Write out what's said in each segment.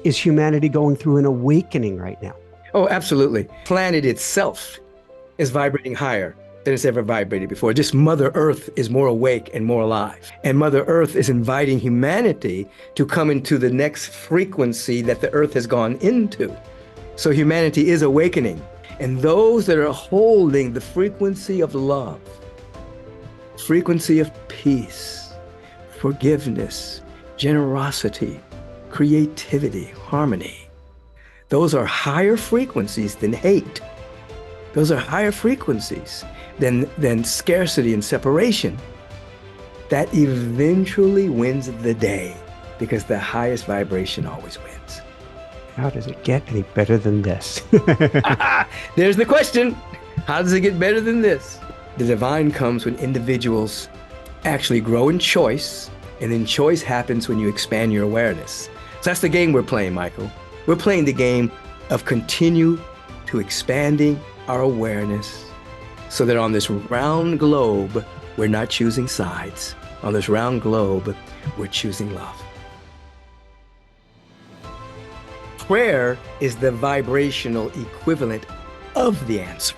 is humanity going through an awakening right now? Oh, absolutely. Planet itself is vibrating higher than it's ever vibrated before. Just Mother Earth is more awake and more alive. And Mother Earth is inviting humanity to come into the next frequency that the Earth has gone into. So humanity is awakening. And those that are holding the frequency of love, frequency of peace, forgiveness, generosity, creativity, harmony, those are higher frequencies than hate. Those are higher frequencies than scarcity and separation. That eventually wins the day, because the highest vibration always wins. How does it get any better than this? There's the question. How does it get better than this? The divine comes when individuals actually grow in choice, and then choice happens when you expand your awareness. So that's the game we're playing, Michael. We're playing the game of continue to expanding our awareness, so that on this round globe, we're not choosing sides. On this round globe, we're choosing love. Prayer is the vibrational equivalent of the answer.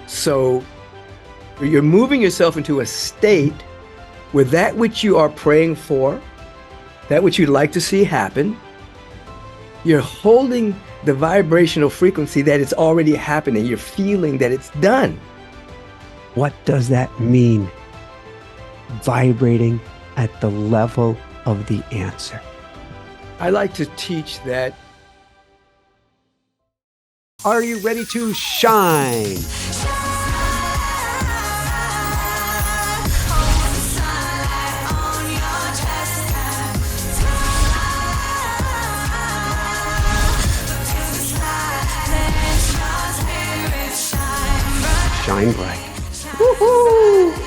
So you're moving yourself into a state where that which you are praying for, that which you'd like to see happen, you're holding the vibrational frequency that it's already happening. You're feeling that it's done. What does that mean? Vibrating at the level of the answer. I like to teach that. Are you ready to shine? Shine bright. Woohoo!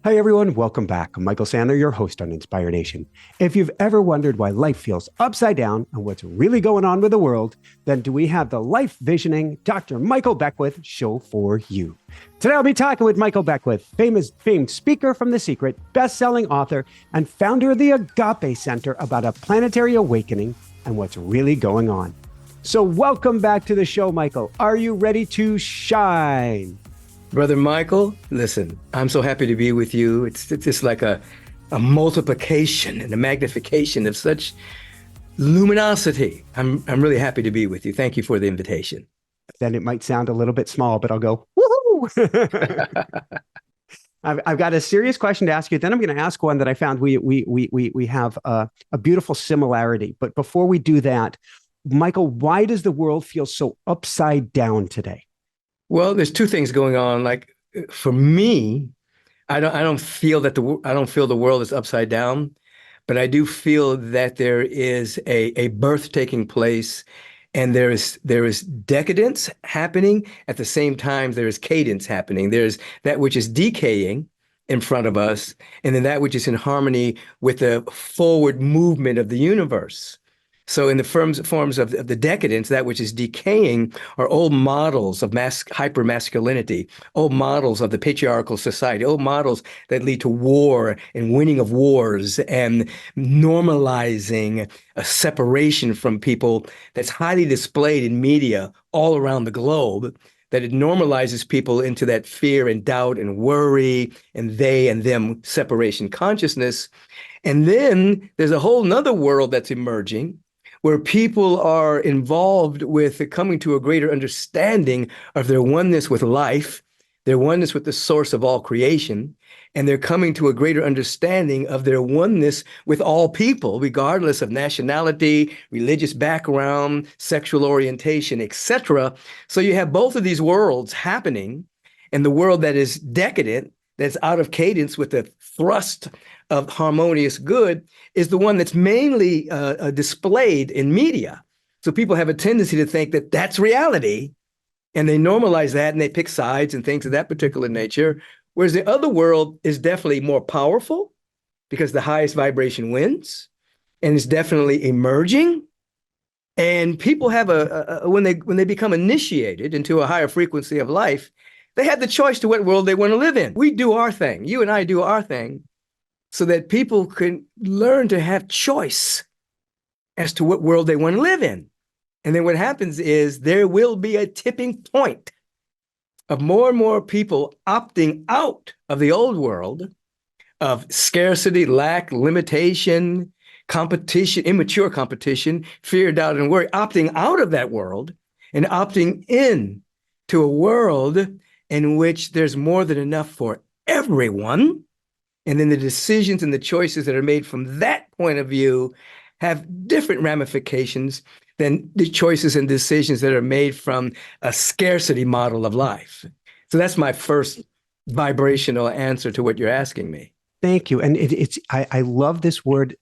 Hi everyone, welcome back. I'm Michael Sandler, your host on Inspired Nation. If you've ever wondered why life feels upside down and what's really going on with the world, then do we have the life visioning Dr. Michael Beckwith show for you. Today I'll be talking with Michael Beckwith, famed speaker from The Secret, best-selling author, and founder of the Agape Center, about a planetary awakening and what's really going on. So welcome back to the show, Michael. Are you ready to shine? Brother Michael, listen, I'm so happy to be with you. It's just like a multiplication and a magnification of such luminosity. I'm really happy to be with you. Thank you for the invitation. Then it might sound a little bit small, but I'll go, woohoo! I've got a serious question to ask you. Then I'm going to ask one that I found we have a beautiful similarity. But before we do that, Michael, why does the world feel so upside down today? Well, there's two things going on. Like for me, I don't feel the world is upside down, but I do feel that there is a birth taking place, and there is decadence happening. At the same time, there is cadence happening. There's that which is decaying in front of us, and then that which is in harmony with the forward movement of the universe. So in the forms of the decadence, that which is decaying are old models of hyper-masculinity, old models of the patriarchal society, old models that lead to war and winning of wars and normalizing a separation from people that's highly displayed in media all around the globe, that it normalizes people into that fear and doubt and worry and they and them separation consciousness. And then there's a whole nother world that's emerging, where people are involved with coming to a greater understanding of their oneness with life, their oneness with the source of all creation, and they're coming to a greater understanding of their oneness with all people, regardless of nationality, religious background, sexual orientation, etc. So you have both of these worlds happening, and the world that is decadent, that's out of cadence with the thrust of harmonious good, is the one that's mainly displayed in media. So people have a tendency to think that that's reality, and they normalize that, and they pick sides and things of that particular nature. Whereas the other world is definitely more powerful, because the highest vibration wins, and it's definitely emerging. And people have when they become initiated into a higher frequency of life, they have the choice to what world they want to live in. We do our thing. You and I do our thing so that people can learn to have choice as to what world they want to live in. And then what happens is there will be a tipping point of more and more people opting out of the old world of scarcity, lack, limitation, competition, immature competition, fear, doubt, and worry, opting out of that world and opting in to a world in which there's more than enough for everyone. And then the decisions and the choices that are made from that point of view have different ramifications than the choices and decisions that are made from a scarcity model of life. So that's my first vibrational answer to what you're asking me. Thank you. And I love this word,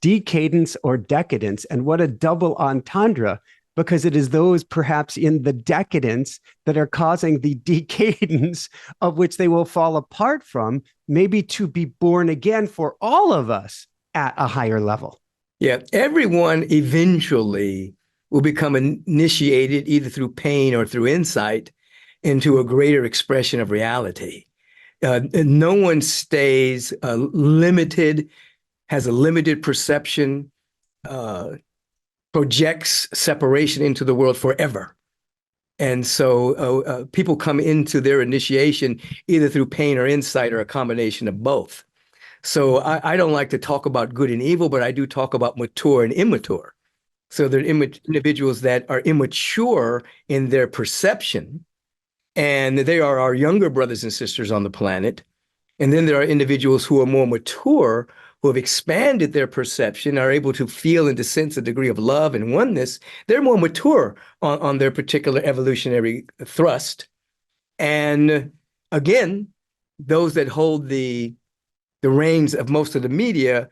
decadence or decadence, and what a double entendre, because it is those perhaps in the decadence that are causing the decadence of which they will fall apart from, maybe to be born again for all of us at a higher level. Yeah, everyone eventually will become initiated either through pain or through insight into a greater expression of reality. No one stays limited, has a limited perception, projects separation into the world forever. And so people come into their initiation either through pain or insight or a combination of both. So I don't like to talk about good and evil, but I do talk about mature and immature. So there are individuals that are immature in their perception, and they are our younger brothers and sisters on the planet. And then there are individuals who are more mature, who have expanded their perception, are able to feel and to sense a degree of love and oneness. They're more mature on their particular evolutionary thrust. And again, those that hold the reins of most of the media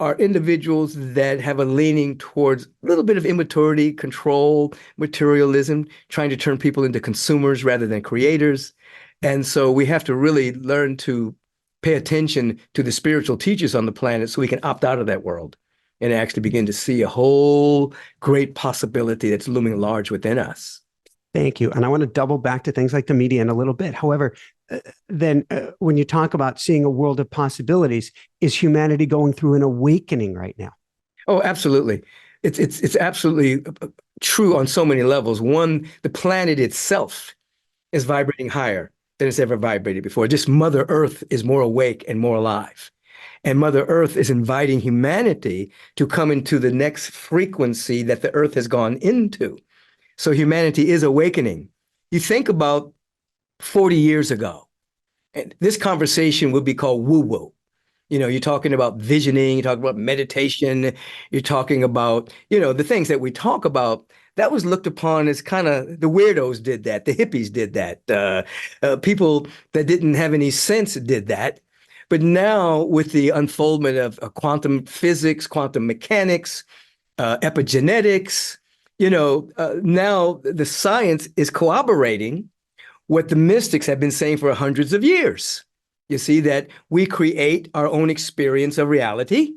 are individuals that have a leaning towards a little bit of immaturity, control, materialism, trying to turn people into consumers rather than creators. And so we have to really learn to pay attention to the spiritual teachers on the planet so we can opt out of that world and actually begin to see a whole great possibility that's looming large within us. Thank you. And I want to double back to things like the media in a little bit. However, then when you talk about seeing a world of possibilities, is humanity going through an awakening right now? Oh, absolutely. It's absolutely true on so many levels. One, the planet itself is vibrating higher than it's ever vibrated before. Just Mother Earth is more awake and more alive. And Mother Earth is inviting humanity to come into the next frequency that the Earth has gone into. So humanity is awakening. You think about 40 years ago, and this conversation would be called woo-woo. You know, you're talking about visioning, you're talking about meditation, you're talking about, the things that we talk about. That was looked upon as kind of the weirdos did that, the hippies did that, people that didn't have any sense did that. But now with the unfoldment of quantum physics, quantum mechanics, epigenetics, now the science is corroborating what the mystics have been saying for hundreds of years. You see that we create our own experience of reality.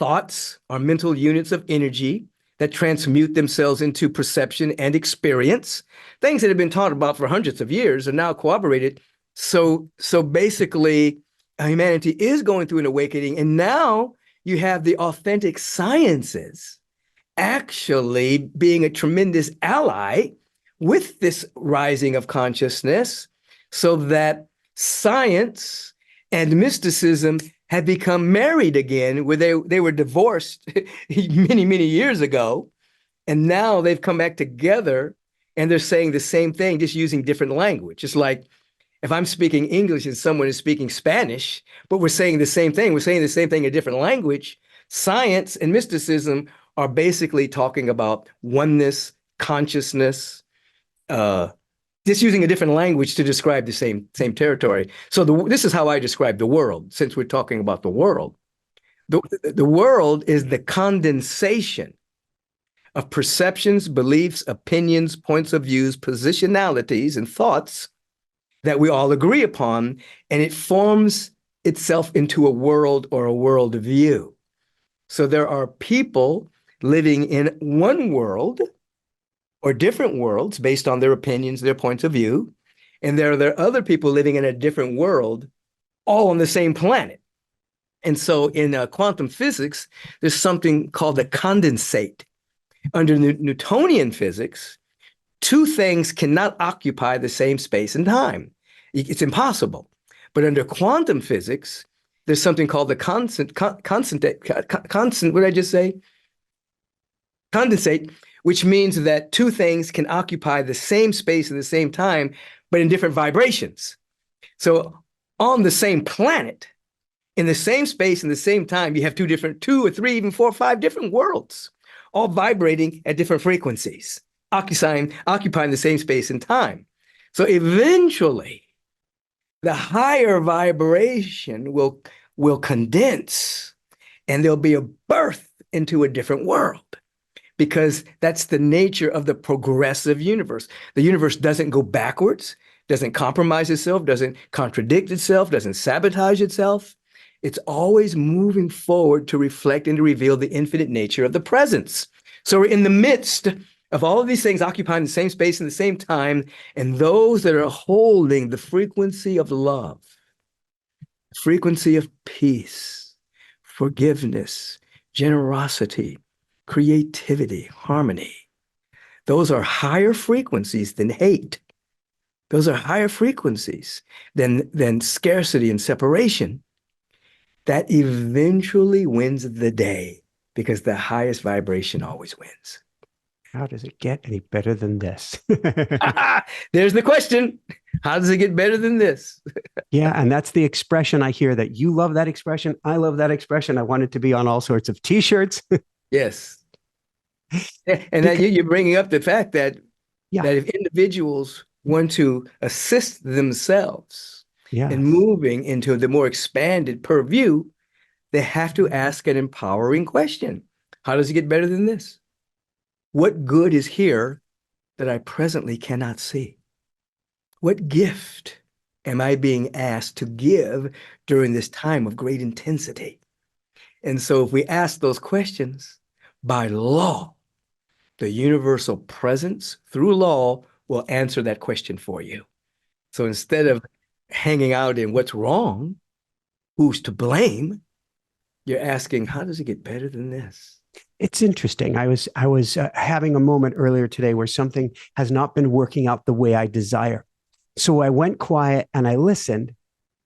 Thoughts are mental units of energy that transmute themselves into perception and experience. Things that have been taught about for hundreds of years are now corroborated. So basically, humanity is going through an awakening, and now you have the authentic sciences actually being a tremendous ally with this rising of consciousness, so that science and mysticism have become married again, where they were divorced many, many years ago. And now they've come back together and they're saying the same thing, just using different language. It's like if I'm speaking English and someone is speaking Spanish, but we're saying the same thing, we're saying the same thing in a different language. Science and mysticism are basically talking about oneness, consciousness, just using a different language to describe the same territory. So this is how I describe the world, since we're talking about the world. The world is the condensation of perceptions, beliefs, opinions, points of views, positionalities, and thoughts that we all agree upon, and it forms itself into a world or a world view. So there are people living in one world or different worlds based on their opinions, their points of view. And there are other people living in a different world, all on the same planet. And so in quantum physics, there's something called a condensate. Under Newtonian physics, two things cannot occupy the same space and time. It's impossible. But under quantum physics, there's something called the constant, what did I just say? Condensate, which means that two things can occupy the same space at the same time, but in different vibrations. So on the same planet, in the same space and the same time, you have two or three, even four or five different worlds, all vibrating at different frequencies, occupying the same space and time. So eventually, the higher vibration will condense, and there'll be a birth into a different world, because that's the nature of the progressive universe. The universe doesn't go backwards, doesn't compromise itself, doesn't contradict itself, doesn't sabotage itself. It's always moving forward to reflect and to reveal the infinite nature of the presence. So we're in the midst of all of these things occupying the same space and the same time, and those that are holding the frequency of love, frequency of peace, forgiveness, generosity, creativity, harmony. Those are higher frequencies than hate. Those are higher frequencies than scarcity and separation. That eventually wins the day, because the highest vibration always wins. How does it get any better than this? There's the question. How does it get better than this? Yeah, and that's the expression I hear, that you love that expression. I love that expression. I want it to be on all sorts of T-shirts. Yes. And that you're bringing up the fact that, yeah, that if individuals want to assist themselves yes, in moving into the more expanded purview, they have to ask an empowering question. How does it get better than this? What good is here that I presently cannot see? What gift am I being asked to give during this time of great intensity? And so if we ask those questions, by law, the universal presence through law will answer that question for you. So instead of hanging out in what's wrong, who's to blame, you're asking, how does it get better than this? it's interesting. I was having a moment earlier today where something has not been working out the way I desire. So I went quiet and I listened,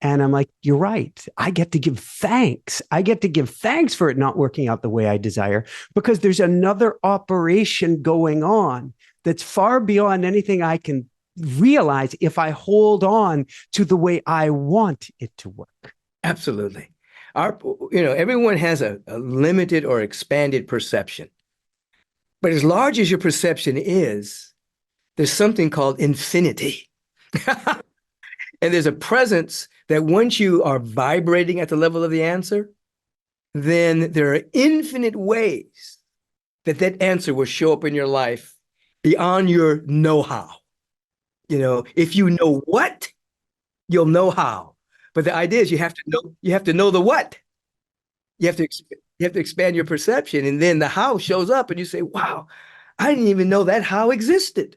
and I'm like, you're right. I get to give thanks. I get to give thanks for it not working out the way I desire, because there's another operation going on that's far beyond anything I can realize if I hold on to the way I want it to work. Absolutely. Everyone has a limited or expanded perception. But as large as your perception is, there's something called infinity. And there's a presence that once you are vibrating at the level of the answer, then there are infinite ways that that answer will show up in your life beyond your know-how. If you know what, you'll know how. But the idea is you have to know the what. You have to expand your perception, and then the how shows up, and you say, wow, I didn't even know that how existed.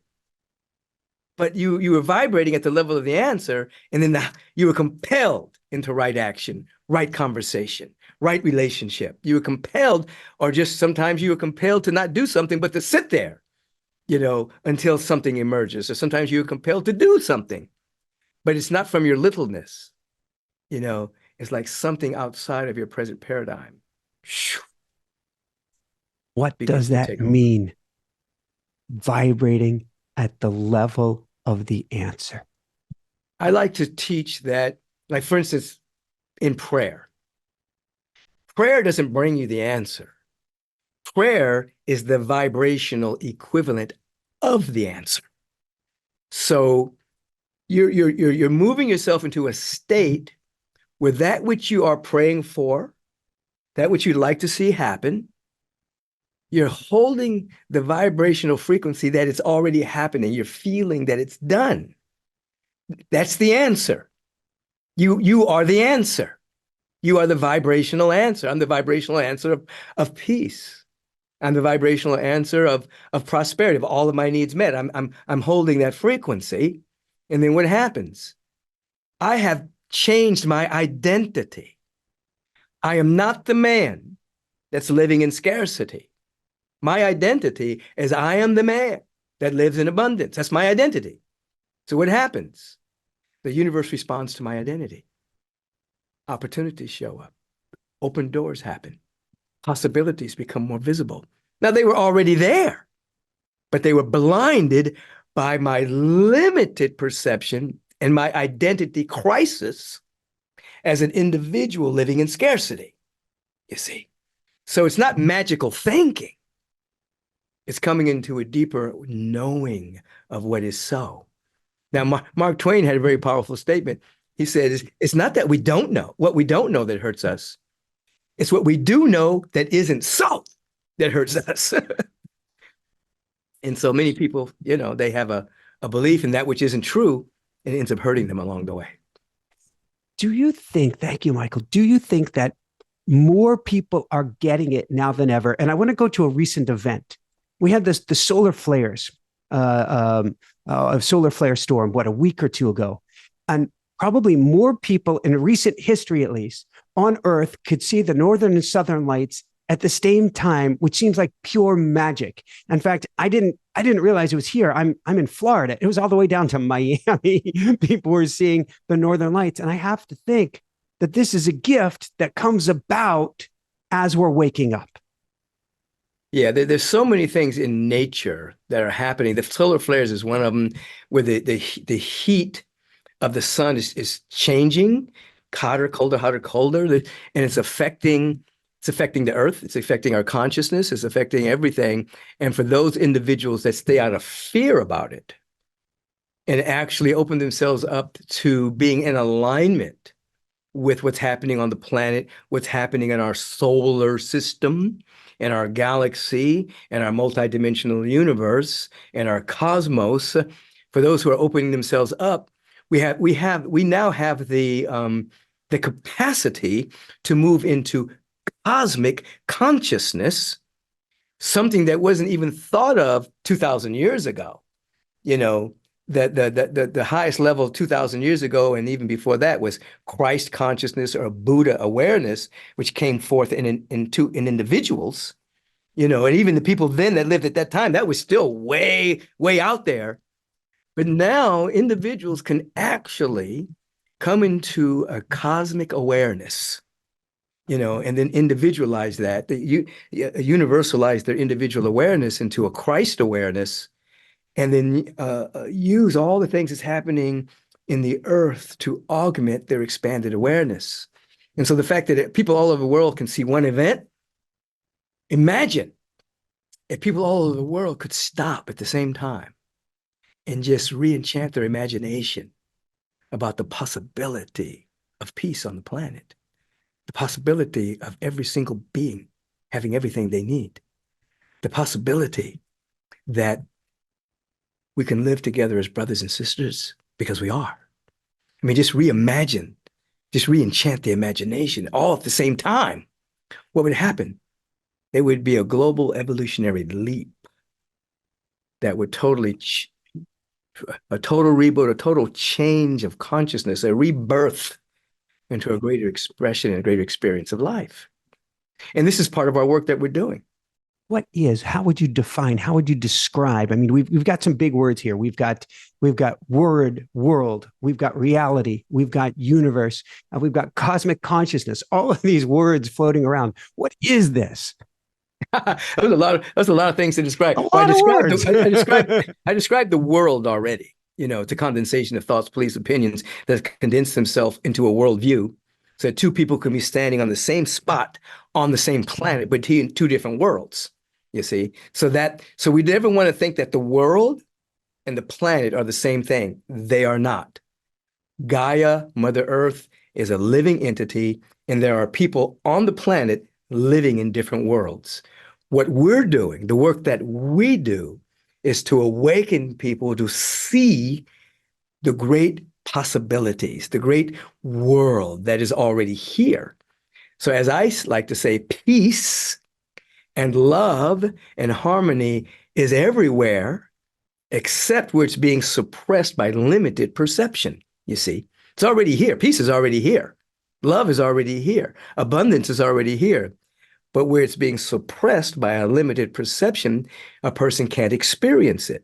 But you were vibrating at the level of the answer, and then you were compelled into right action, right conversation, right relationship. You were compelled, or just sometimes you were compelled to not do something, but to sit there, until something emerges. Or sometimes you were compelled to do something, but it's not from your littleness. It's like something outside of your present paradigm. What does that mean? Vibrating at the level of the answer. I like to teach that, like, for instance, in prayer. Prayer doesn't bring you the answer. Prayer is the vibrational equivalent of the answer. So you're moving yourself into a state where that which you are praying for, that which you'd like to see happen, you're holding the vibrational frequency that it's already happening. You're feeling that it's done. That's the answer. You are the answer. You are the vibrational answer. I'm the vibrational answer of peace. I'm the vibrational answer of prosperity, of all of my needs met. I'm holding that frequency. And then what happens? I have changed my identity. I am not the man that's living in scarcity. My identity is I am the man that lives in abundance. That's my identity. So what happens? The universe responds to my identity. Opportunities show up. Open doors happen. Possibilities become more visible. Now, they were already there, but they were blinded by my limited perception and my identity crisis as an individual living in scarcity, you see. So it's not magical thinking. It's coming into a deeper knowing of what is so. Now, Mark Twain had a very powerful statement. He said, it's not that we don't know, what we don't know that hurts us. It's what we do know that isn't so that hurts us. And so many people, they have a belief in that which isn't true, and it ends up hurting them along the way. Do you think, thank you, Michael, do you think that more people are getting it now than ever? And I want to go to a recent event. We had the solar flares, a solar flare storm, a week or two ago. And probably more people in recent history, at least, on Earth could see the northern and southern lights at the same time, which seems like pure magic. In fact, I didn't realize it was here. I'm in Florida. It was all the way down to Miami. People were seeing the northern lights. And I have to think that this is a gift that comes about as we're waking up. Yeah, there's so many things in nature that are happening. The solar flares is one of them, where the heat of the sun is changing, hotter, colder, and it's affecting the earth. It's affecting our consciousness. It's affecting everything. And for those individuals that stay out of fear about it and actually open themselves up to being in alignment with what's happening on the planet, what's happening in our solar system, in our galaxy, in our multidimensional universe, in our cosmos, for those who are opening themselves up, we now have the capacity to move into cosmic consciousness, something that wasn't even thought of 2,000 years ago. The highest level 2,000 years ago, and even before that, was Christ consciousness or Buddha awareness, which came forth in individuals. And even the people then that lived at that time, that was still way, way out there. But now individuals can actually come into a cosmic awareness, and then individualize that, universalize their individual awareness into a Christ awareness, and then use all the things that's happening in the earth to augment their expanded awareness. And so the fact that people all over the world can see one event, imagine if people all over the world could stop at the same time and just re-enchant their imagination about the possibility of peace on the planet, the possibility of every single being having everything they need, the possibility that we can live together as brothers and sisters, because we are. I mean, just reimagine, just re-enchant the imagination all at the same time. What would happen? It would be a global evolutionary leap that would a total reboot, a total change of consciousness, a rebirth into a greater expression and a greater experience of life. And this is part of our work that we're doing. How would you define, how would you describe? I mean, we've got some big words here. We've got world, we've got reality, we've got universe, and we've got cosmic consciousness, all of these words floating around. What is this? That's a lot of things to describe. I described the world already. It's a condensation of thoughts, beliefs, opinions that condense themselves into a worldview, so that two people can be standing on the same spot on the same planet, but in two different worlds. You see, so we never want to think that the world and the planet are the same thing. They are not. Gaia, Mother Earth, is a living entity, and there are people on the planet living in different worlds. What we're doing, the work that we do, is to awaken people to see the great possibilities, the great world that is already here. So as I like to say, peace And love and harmony is everywhere except where it's being suppressed by limited perception. You see, it's already here. Peace is already here. Love is already here. Abundance is already here. But where it's being suppressed by a limited perception, a person can't experience it.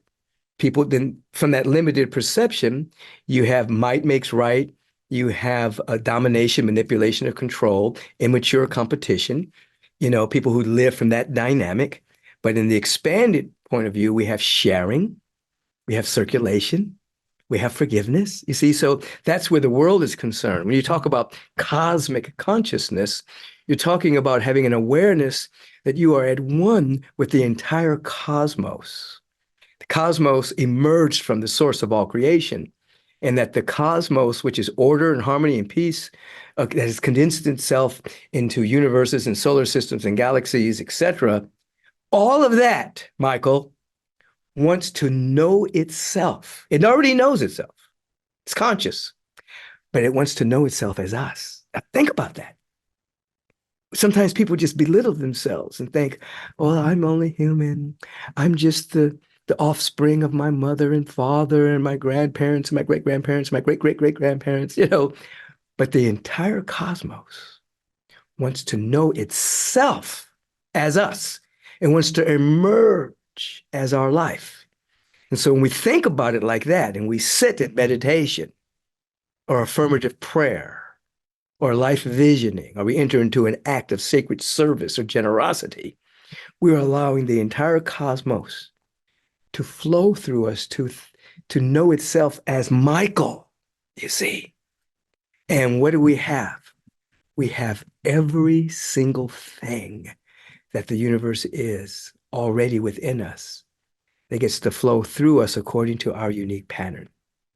People then, from that limited perception, you have might makes right, you have a domination, manipulation, or control, immature competition, people who live from that dynamic. But in the expanded point of view, we have sharing, we have circulation, we have forgiveness. You see, so that's where the world is concerned. When you talk about cosmic consciousness, you're talking about having an awareness that you are at one with the entire cosmos. The cosmos emerged from the source of all creation, and that the cosmos, which is order and harmony and peace, that has condensed itself into universes and solar systems and galaxies, etc., all of that, Michael, wants to know itself. It already knows itself. It's conscious, but it wants to know itself as us. Now, think about that. Sometimes people just belittle themselves and think, well, I'm only human. I'm just the offspring of my mother and father and my grandparents, my great-grandparents, my great-great-great-grandparents, But the entire cosmos wants to know itself as us and wants to emerge as our life. And so when we think about it like that and we sit in meditation or affirmative prayer or life visioning, or we enter into an act of sacred service or generosity, we're allowing the entire cosmos to flow through us, to know itself as Michael, you see. And what do we have? We have every single thing that the universe is already within us that gets to flow through us according to our unique pattern.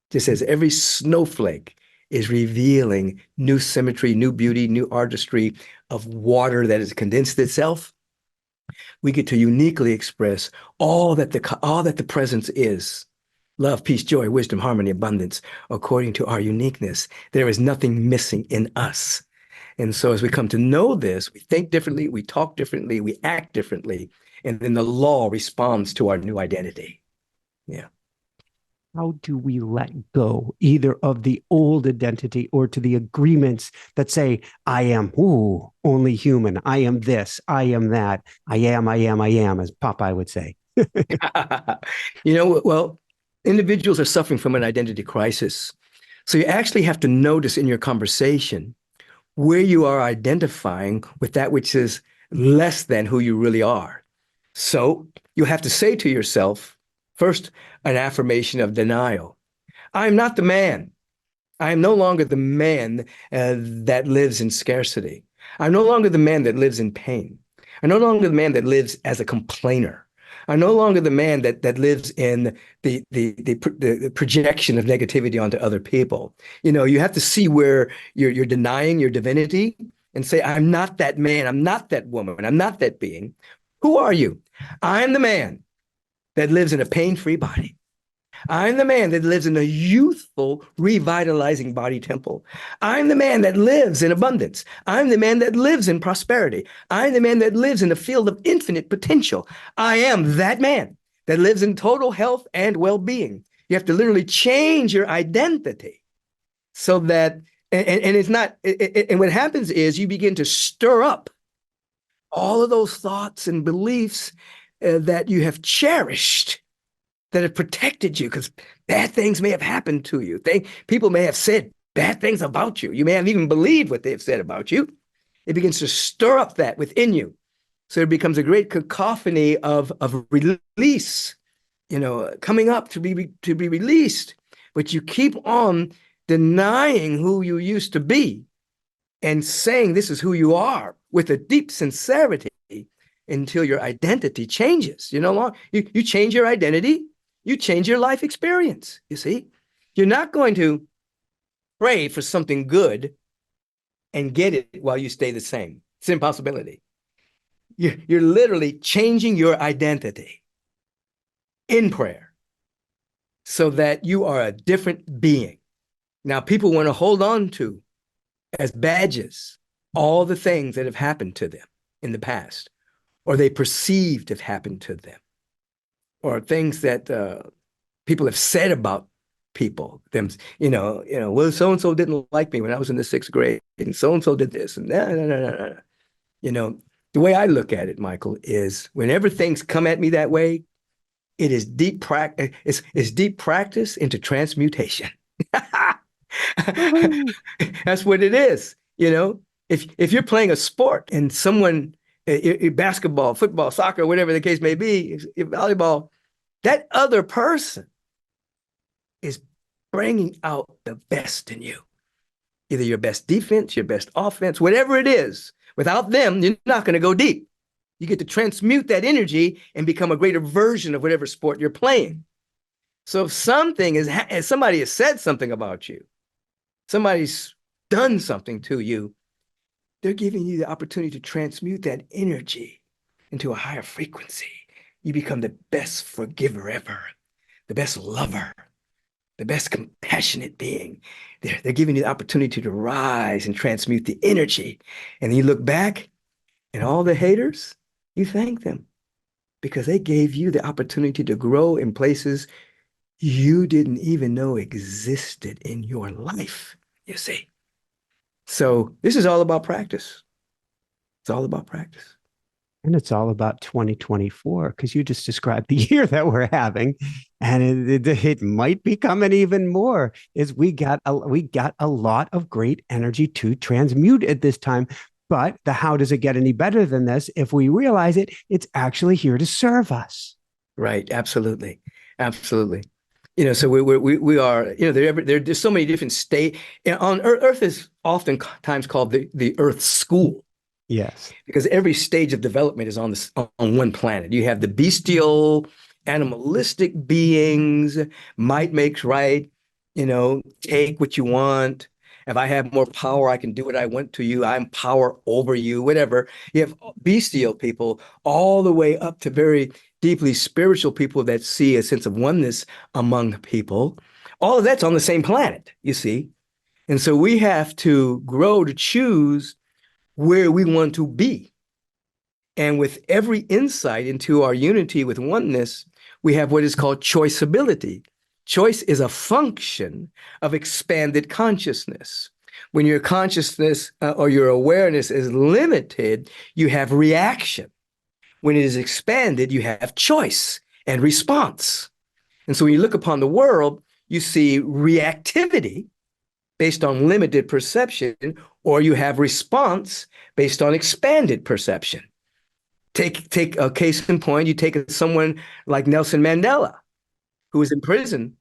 Just as every snowflake is revealing new symmetry, new beauty, new artistry of water that has condensed itself, we get to uniquely express all that the presence is. Love, peace, joy, wisdom, harmony, abundance, according to our uniqueness. There is nothing missing in us. And so as we come to know this, we think differently, we talk differently, we act differently, and then the law responds to our new identity. Yeah. How do we let go either of the old identity or to the agreements that say, I am only human. I am this. I am that. I am, as Popeye would say. Well, individuals are suffering from an identity crisis. So you actually have to notice in your conversation where you are identifying with that which is less than who you really are. So you have to say to yourself, first, an affirmation of denial. I'm not the man. I am no longer the man that lives in scarcity. I'm no longer the man that lives in pain. I'm no longer the man that lives as a complainer. I'm no longer the man that lives in the projection of negativity onto other people. You have to see where you're denying your divinity and say, I'm not that man. I'm not that woman. I'm not that being. Who are you? I'm the man that lives in a pain-free body. I'm the man that lives in a youthful, revitalizing body temple. I'm the man that lives in abundance. I'm the man that lives in prosperity. I'm the man that lives in a field of infinite potential. I am that man that lives in total health and well-being. You have to literally change your identity so that, and it's not, and what happens is you begin to stir up all of those thoughts and beliefs that you have cherished, that have protected you, because bad things may have happened to you. People may have said bad things about you. You may have even believed what they've said about you. It begins to stir up that within you. So it becomes a great cacophony of release, coming up to be released. But you keep on denying who you used to be and saying this is who you are with a deep sincerity until your identity changes. You change your identity, you change your life experience. You see, you're not going to pray for something good and get it while you stay the same. It's an impossibility. You're literally changing your identity in prayer so that you are a different being. Now, people want to hold on to as badges all the things that have happened to them in the past, or they perceived have happened to them, or things that people have said about people. Them, well, so and so didn't like me when I was in the sixth grade, and so did this, and no. The way I look at it, Michael, is whenever things come at me that way, it is deep practice. It's deep practice into transmutation. Woohoo. That's what it is. If you're playing a sport and someone, basketball, football, soccer, whatever the case may be, volleyball, that other person is bringing out the best in you. Either your best defense, your best offense, whatever it is. Without them, you're not going to go deep. You get to transmute that energy and become a greater version of whatever sport you're playing. So if somebody has said something about you, somebody's done something to you, they're giving you the opportunity to transmute that energy into a higher frequency. You become the best forgiver ever, the best lover, the best compassionate being. They're giving you the opportunity to rise and transmute the energy. And then you look back and all the haters, you thank them because they gave you the opportunity to grow in places you didn't even know existed in your life, you see. So this is all about practice. It's all about practice. And it's all about 2024 because you just described the year that we're having, and it might be coming even more. Is we got a lot of great energy to transmute at this time. But how does it get any better than this? If we realize it's actually here to serve us. Right. Absolutely. Absolutely. So we are. There's so many different states. On Earth is oftentimes called the Earth School. Yes. Because every stage of development is on one planet. You have the bestial, animalistic beings, might makes right, take what you want. If I have more power, I can do what I want to you. I'm power over you, whatever. You have bestial people all the way up to very deeply spiritual people that see a sense of oneness among people. All of that's on the same planet, you see. And so we have to grow to choose where we want to be. And with every insight into our unity with oneness, we have what is called choiceability. Choice is a function of expanded consciousness. When your consciousness or your awareness is limited, you have reaction. When it is expanded, you have choice and response. And so when you look upon the world, you see reactivity based on limited perception, or you have response based on expanded perception. Take a case in point, you take someone like Nelson Mandela, who was in prison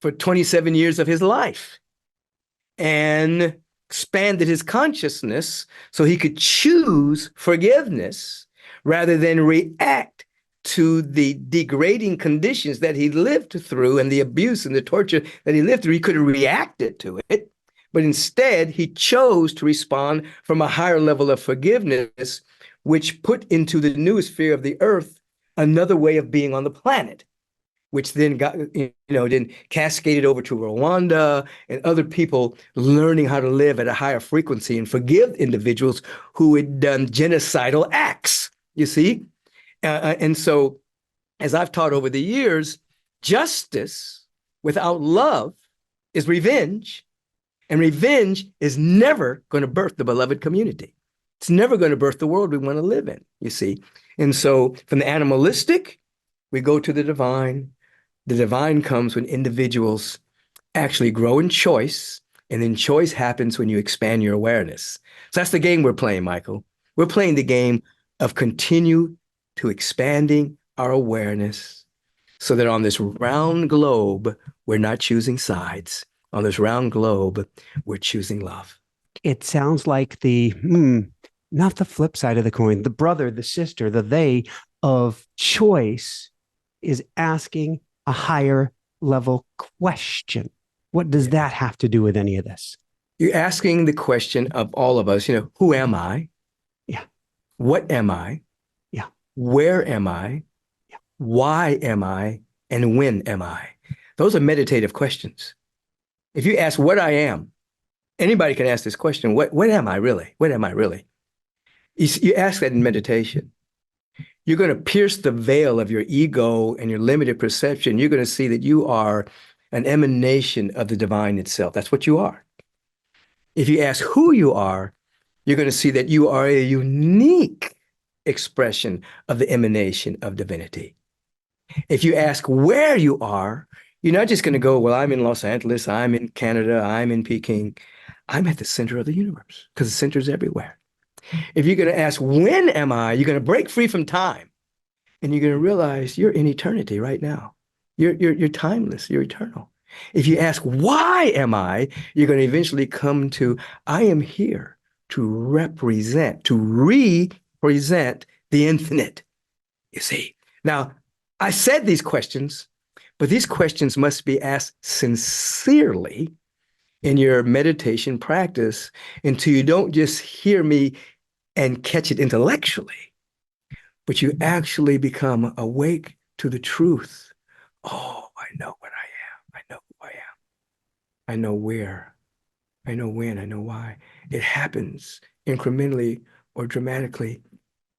for 27 years of his life and expanded his consciousness so he could choose forgiveness rather than react to the degrading conditions that he lived through and the abuse and the torture that he lived through. He could have reacted to it, but instead he chose to respond from a higher level of forgiveness, which put into the new sphere of the earth another way of being on the planet, which then got, then cascaded over to Rwanda and other people learning how to live at a higher frequency and forgive individuals who had done genocidal acts, you see? And so, as I've taught over the years, justice without love is revenge, and revenge is never going to birth the beloved community. It's never going to birth the world we want to live in, you see? And so from the animalistic, we go to the divine. The divine comes when individuals actually grow in choice, and then choice happens when you expand your awareness. So that's the game we're playing, Michael. We're playing the game of continue to expanding our awareness so that on this round globe, we're not choosing sides. On this round globe, we're choosing love. It sounds like not the flip side of the coin, the brother, the sister, the they of choice is asking a higher level question. What does that have to do with any of this? You're asking the question of all of us, who am I? Yeah. What am I? Yeah. Where am I? Yeah. Why am I? And when am I? Those are meditative questions. If you ask what I am, anybody can ask this question. What am I really? What am I really? You ask that in meditation. you're going to pierce the veil of your ego and your limited perception. You're going to see that you are an emanation of the divine itself. That's what you are. If you ask who you are, you're going to see that you are a unique expression of the emanation of divinity. If you ask where you are, you're not just going to go, well, I'm in Los Angeles, I'm in Canada, I'm in Peking. I'm at the center of the universe because the center is everywhere. If you're going to ask, when am I, you're going to break free from time and you're going to realize you're in eternity right now. You're timeless, you're eternal. If you ask, why am I, you're going to eventually come to, I am here to represent, to represent the infinite, you see. Now, I said these questions, but these questions must be asked sincerely in your meditation practice until you don't just hear me and catch it intellectually, but you actually become awake to the truth. Oh, I know what I am. I know who I am. I know where. I know when. I know why. It happens incrementally or dramatically,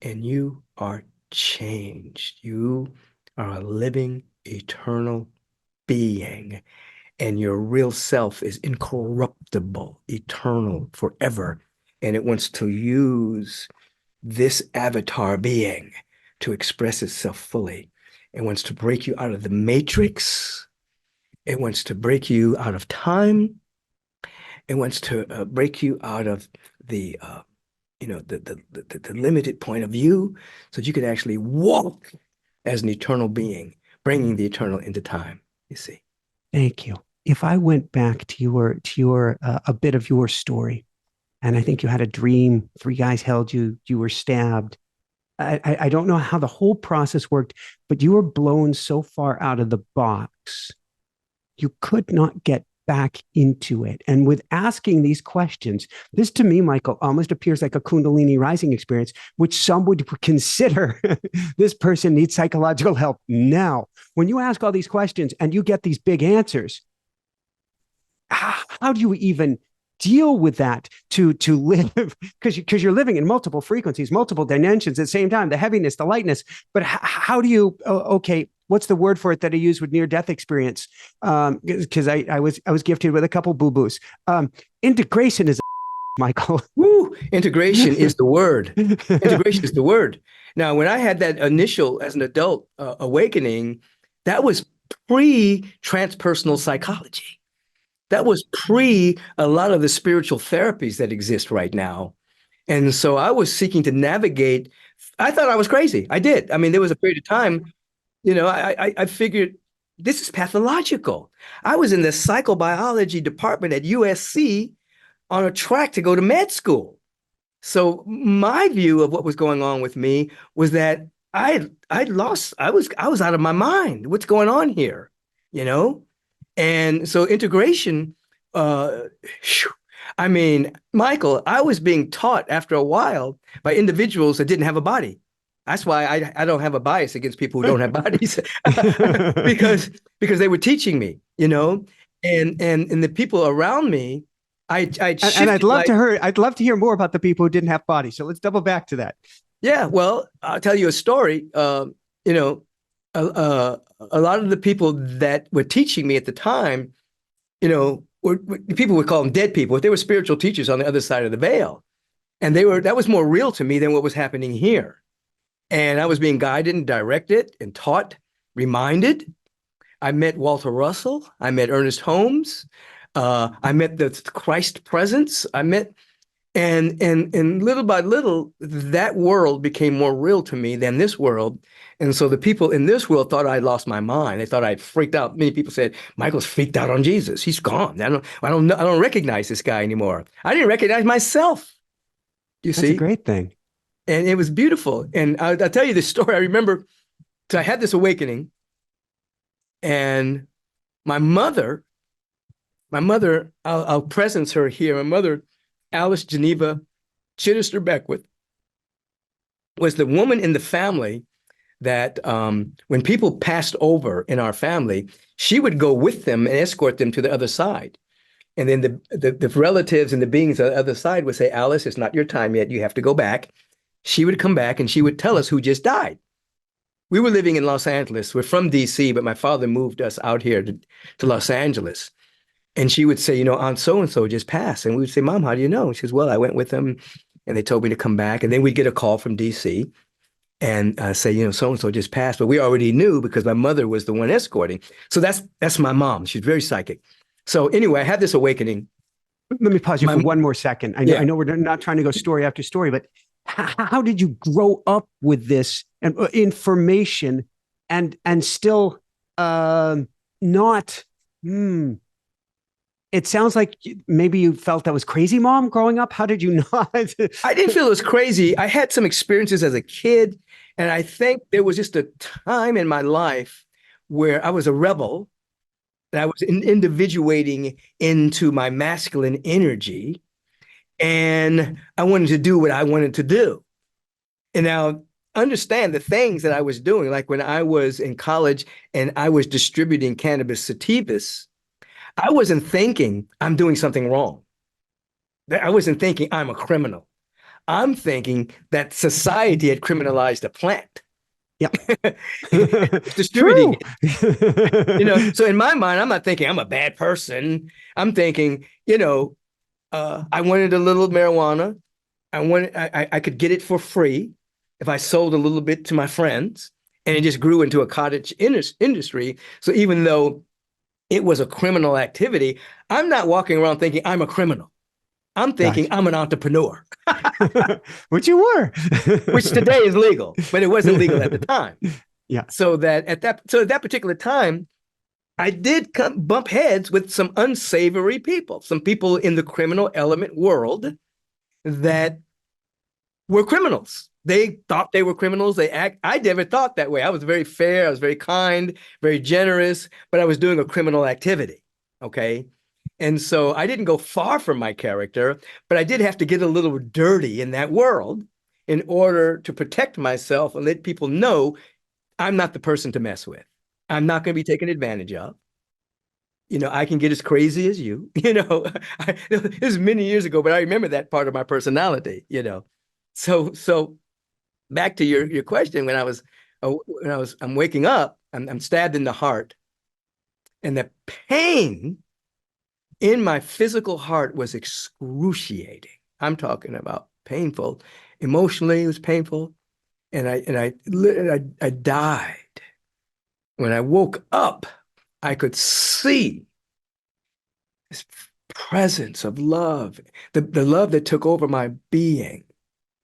and you are changed. You are a living, eternal being, and your real self is incorruptible, eternal, forever. And it wants to use this avatar being to express itself fully. It wants to break you out of the matrix. It wants to break you out of time. It wants to break you out of the the limited point of view, so that you could actually walk as an eternal being, bringing the eternal into time. You see. Thank you. If I went back to your a bit of your story, and I think you had a dream, three guys held you, you were stabbed. I don't know how the whole process worked, but you were blown so far out of the box, you could not get back into it. And with asking these questions, this to me, Michael, almost appears like a Kundalini rising experience, which some would consider this person needs psychological help now. When you ask all these questions and you get these big answers, how do you even deal with that to live? Because you're living in multiple frequencies, multiple dimensions at the same time, the heaviness, the lightness. But how do you, okay, what's the word for it that I use with near-death experience? Because I was gifted with a couple boo-boos. Integration is Michael. Woo! Integration is the word. Integration is the word. Now, when I had that initial, as an adult, awakening, that was pre-transpersonal psychology. That was pre a lot of the spiritual therapies that exist right now. And so I was seeking to navigate. I thought I was crazy. I did. I mean, there was a period of time, I figured this is pathological. I was in the psychobiology department at USC on a track to go to med school. So my view of what was going on with me was that I was out of my mind. What's going on here? And so integration, I mean, Michael, I was being taught after a while by individuals that didn't have a body. That's why I don't have a bias against people who don't have bodies because they were teaching me, and the people around me, and I'd love to hear more about the people who didn't have bodies. So let's double back to that. Yeah, well, I'll tell you a story. A lot of the people that were teaching me at the time, people would call them dead people, but they were spiritual teachers on the other side of the veil. And that was more real to me than what was happening here. And I was being guided and directed and taught, reminded. I met Walter Russell. I met Ernest Holmes. I met the Christ presence. And little by little, that world became more real to me than this world. And so the people in this world thought I'd lost my mind. They thought I'd freaked out. Many people said, Michael's freaked out on Jesus. He's gone. I don't recognize this guy anymore. I didn't recognize myself. That's a great thing. And it was beautiful. And I'll tell you this story. I remember, so I had this awakening, and my mother, I'll presence her here. My mother, Alice Geneva Chittister Beckwith, was the woman in the family that when people passed over in our family, she would go with them and escort them to the other side. And then the relatives and the beings on the other side would say, Alice, it's not your time yet. You have to go back. she would come back and she would tell us who just died. We were living in Los Angeles. We're from DC, but my father moved us out here to Los Angeles. And she would say, you know, Aunt so-and-so just passed. And we would say, Mom, how do you know? She says, well, I went with them and they told me to come back. And then we'd get a call from DC and say, you know, so-and-so just passed. But we already knew because my mother was the one escorting. So that's my mom. She's very psychic. So anyway, I had this awakening. Let me pause you for one more second. I know we're not trying to go story after story, but how did you grow up with this information and still not? It sounds like maybe you felt that was crazy, Mom, growing up. How did you not? I didn't feel it was crazy. I had some experiences as a kid, and I think there was just a time in my life where I was a rebel, and I was individuating into my masculine energy, and I wanted to do what I wanted to do. And now understand the things that I was doing, like when I was in college and I was distributing cannabis sativas, I wasn't thinking I'm doing something wrong. I wasn't thinking I'm a criminal. I'm thinking that society had criminalized a plant. Yeah. Distributing it. You know, so in my mind, I'm not thinking I'm a bad person. I'm thinking, you know, I wanted a little marijuana. I could get it for free if I sold a little bit to my friends, and it just grew into a cottage industry. So even though it was a criminal activity, I'm not walking around thinking I'm a criminal. I'm thinking I'm an entrepreneur. Which you were. Which today is legal, but it wasn't legal at the time. Yeah. So at that particular time, I did bump heads with some unsavory people, some people in the criminal element world that were criminals. They thought they were criminals. I never thought that way. I was very fair. I was very kind, very generous, but I was doing a criminal activity. Okay. And so I didn't go far from my character, but I did have to get a little dirty in that world in order to protect myself and let people know I'm not the person to mess with. I'm not going to be taken advantage of. You know, I can get as crazy as you, you know, this is many years ago, but I remember that part of my personality, you know. So back to your question, I'm waking up, I'm stabbed in the heart, and the pain in my physical heart was excruciating. I'm talking about painful. Emotionally, it was painful, and I died. When I woke up, I could see this presence of love, the love that took over my being,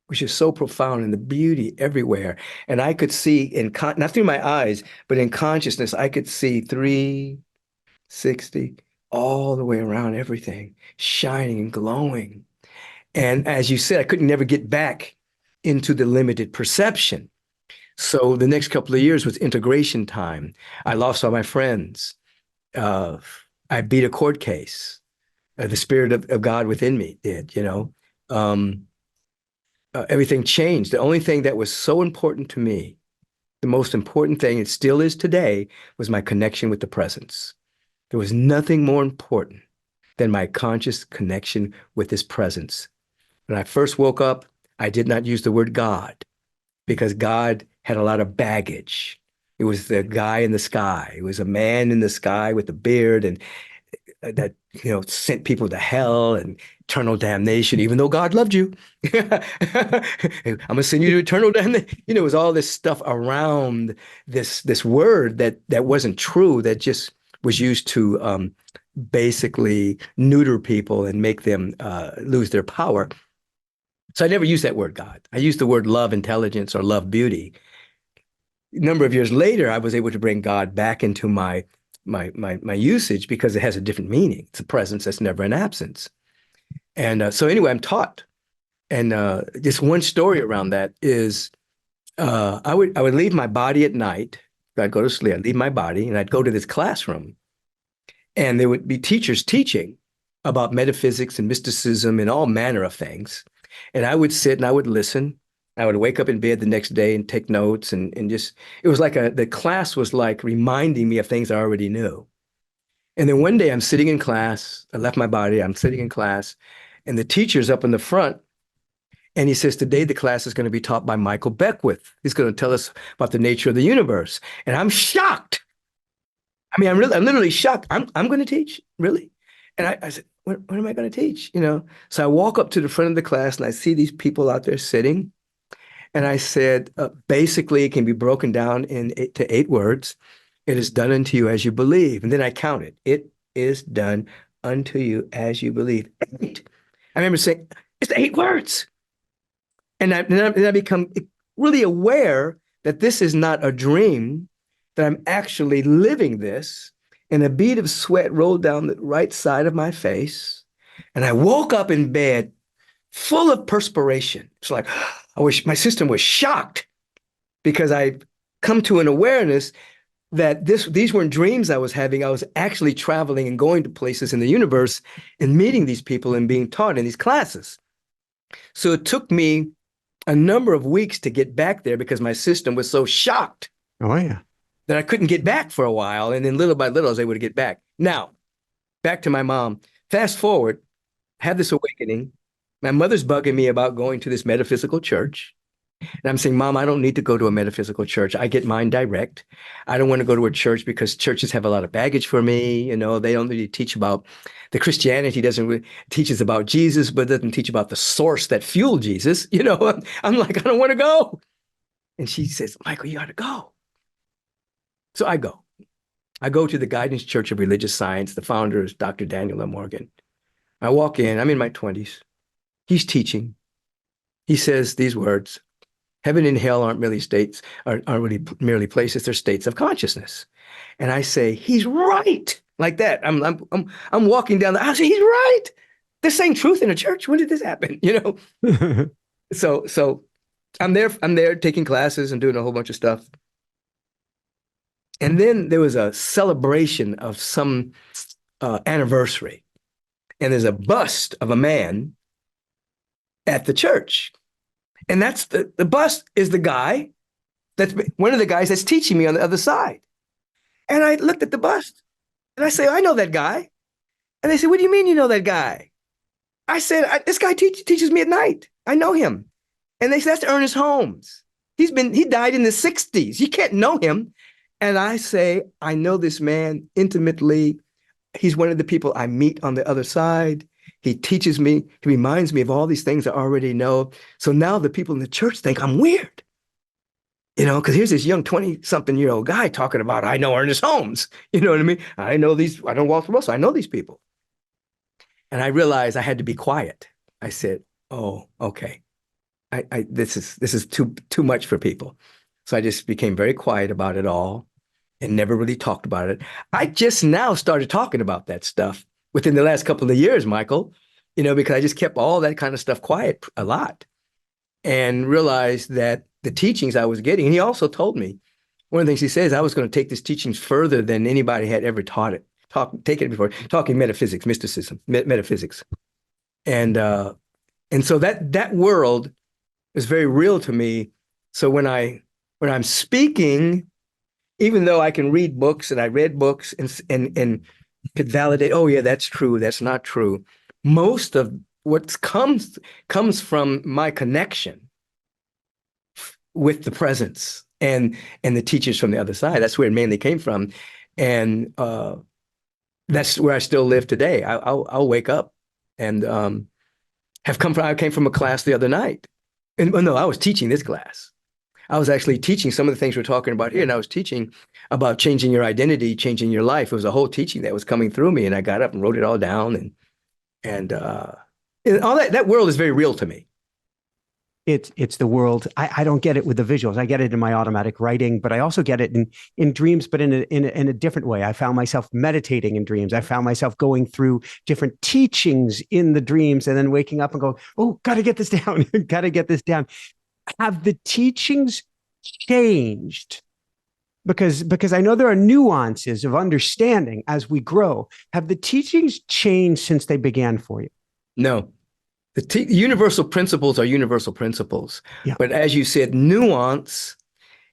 which is so profound, and the beauty everywhere. And I could see not through my eyes, but in consciousness, I could see 360 all the way around everything, shining and glowing. And as you said, I couldn't never get back into the limited perception. So the next couple of years was integration time. I lost all my friends. I beat a court case. The spirit of God within me did, you know. Everything changed. The only thing that was so important to me, the most important thing, it still is today, was my connection with the presence. There was nothing more important than my conscious connection with this presence. When I first woke up, I did not use the word God because God had a lot of baggage. It was the guy in the sky. It was a man in the sky with a beard and that, you know, sent people to hell and eternal damnation, even though God loved you. I'm gonna send you to eternal damnation. You know, it was all this stuff around this word that wasn't true, that just was used to basically neuter people and make them lose their power. So I never used that word God. I used the word love intelligence or love beauty. A number of years later, I was able to bring God back into my usage because it has a different meaning. It's a presence that's never an absence. And so anyway, I'm taught. And just one story around that is I would leave my body at night. I'd go to sleep. I'd leave my body and I'd go to this classroom. And there would be teachers teaching about metaphysics and mysticism and all manner of things. And I would sit and I would listen. I would wake up in bed the next day and take notes and just, it was like the class was like reminding me of things I already knew. And then one day I'm sitting in class, I left my body, I'm sitting in class, and the teacher's up in the front, And he says, today the class is going to be taught by Michael Beckwith. He's going to tell us about the nature of the universe. And I'm shocked. I mean, I'm literally shocked. I'm going to teach, really? And I said, what am I going to teach? So I walk up to the front of the class and I see these people out there sitting. And I said, basically, it can be broken down to 8 words. It is done unto you as you believe. And then I counted. It is done unto you as you believe. 8. I remember saying, it's 8 words. And I become really aware that this is not a dream, that I'm actually living this. And a bead of sweat rolled down the right side of my face. And I woke up in bed full of perspiration. It's like, I wish my system was shocked, because I come to an awareness that these weren't dreams I was having. I was actually traveling and going to places in the universe and meeting these people and being taught in these classes. So it took me a number of weeks to get back there, because my system was so shocked. Oh, yeah. That I couldn't get back for a while. And then little by little, I was able to get back. Now, back to my mom. Fast forward, had this awakening. My mother's bugging me about going to this metaphysical church. And I'm saying, Mom, I don't need to go to a metaphysical church. I get mine direct. I don't want to go to a church because churches have a lot of baggage for me. They don't really teach about the Christianity doesn't really teaches about Jesus, but doesn't teach about the source that fueled Jesus. I'm like, I don't want to go. And she says, Michael, you got to go. So I go. I go to the Guidance Church of Religious Science. The founder is Dr. Daniel M. Morgan. I walk in. I'm in my 20s. He's teaching. He says these words: heaven and hell aren't really states, aren't really merely places. They're states of consciousness. And I say, he's right. Like that. I'm walking down the aisle. I say, he's right. They're saying truth in a church. When did this happen? So I'm there taking classes and doing a whole bunch of stuff. And then there was a celebration of some anniversary. And there's a bust of a man at the church. And that's the bust is the guy that's one of the guys that's teaching me on the other side. And I looked at the bust and I say, I know that guy. And they said, what do you mean you know that guy? I said, this guy teaches me at night. I know him. And they said, that's Ernest Holmes. He died in the 60s. You can't know him. And I say, I know this man intimately. He's one of the people I meet on the other side. He teaches me, he reminds me of all these things I already know. So now the people in the church think I'm weird. Because here's this young 20-something-year-old guy talking about, I know Ernest Holmes. You know what I mean? I know Walter Russell. I know these people. And I realized I had to be quiet. I said, oh, okay. This is too much for people. So I just became very quiet about it all and never really talked about it. I just now started talking about that stuff within the last couple of years, Michael, because I just kept all that kind of stuff quiet a lot and realized that the teachings I was getting, and he also told me, one of the things he says, I was going to take this teachings further than anybody had ever taken it before, talking metaphysics, mysticism, metaphysics. And so that world is very real to me. So when I'm speaking, even though I can read books and I read books and could validate, oh yeah, that's true, that's not true. Most of what comes from my connection with the presence and the teachers from the other side. That's where it mainly came from. And that's where I still live today. I'll wake up and I came from a class the other night. And no, I was teaching this class. I was actually teaching some of the things we're talking about here. And I was teaching about changing your identity, changing your life. It was a whole teaching that was coming through me. And I got up and wrote it all down. And all that world is very real to me. It's the world. I don't get it with the visuals. I get it in my automatic writing, but I also get it in dreams, but in a different way. I found myself meditating in dreams. I found myself going through different teachings in the dreams and then waking up and going, oh, got to get this down. Got to get this down. Have the teachings changed? Because I know there are nuances of understanding as we grow. Have the teachings changed since they began for you? No. The universal principles are universal principles. Yeah. But as you said, nuance,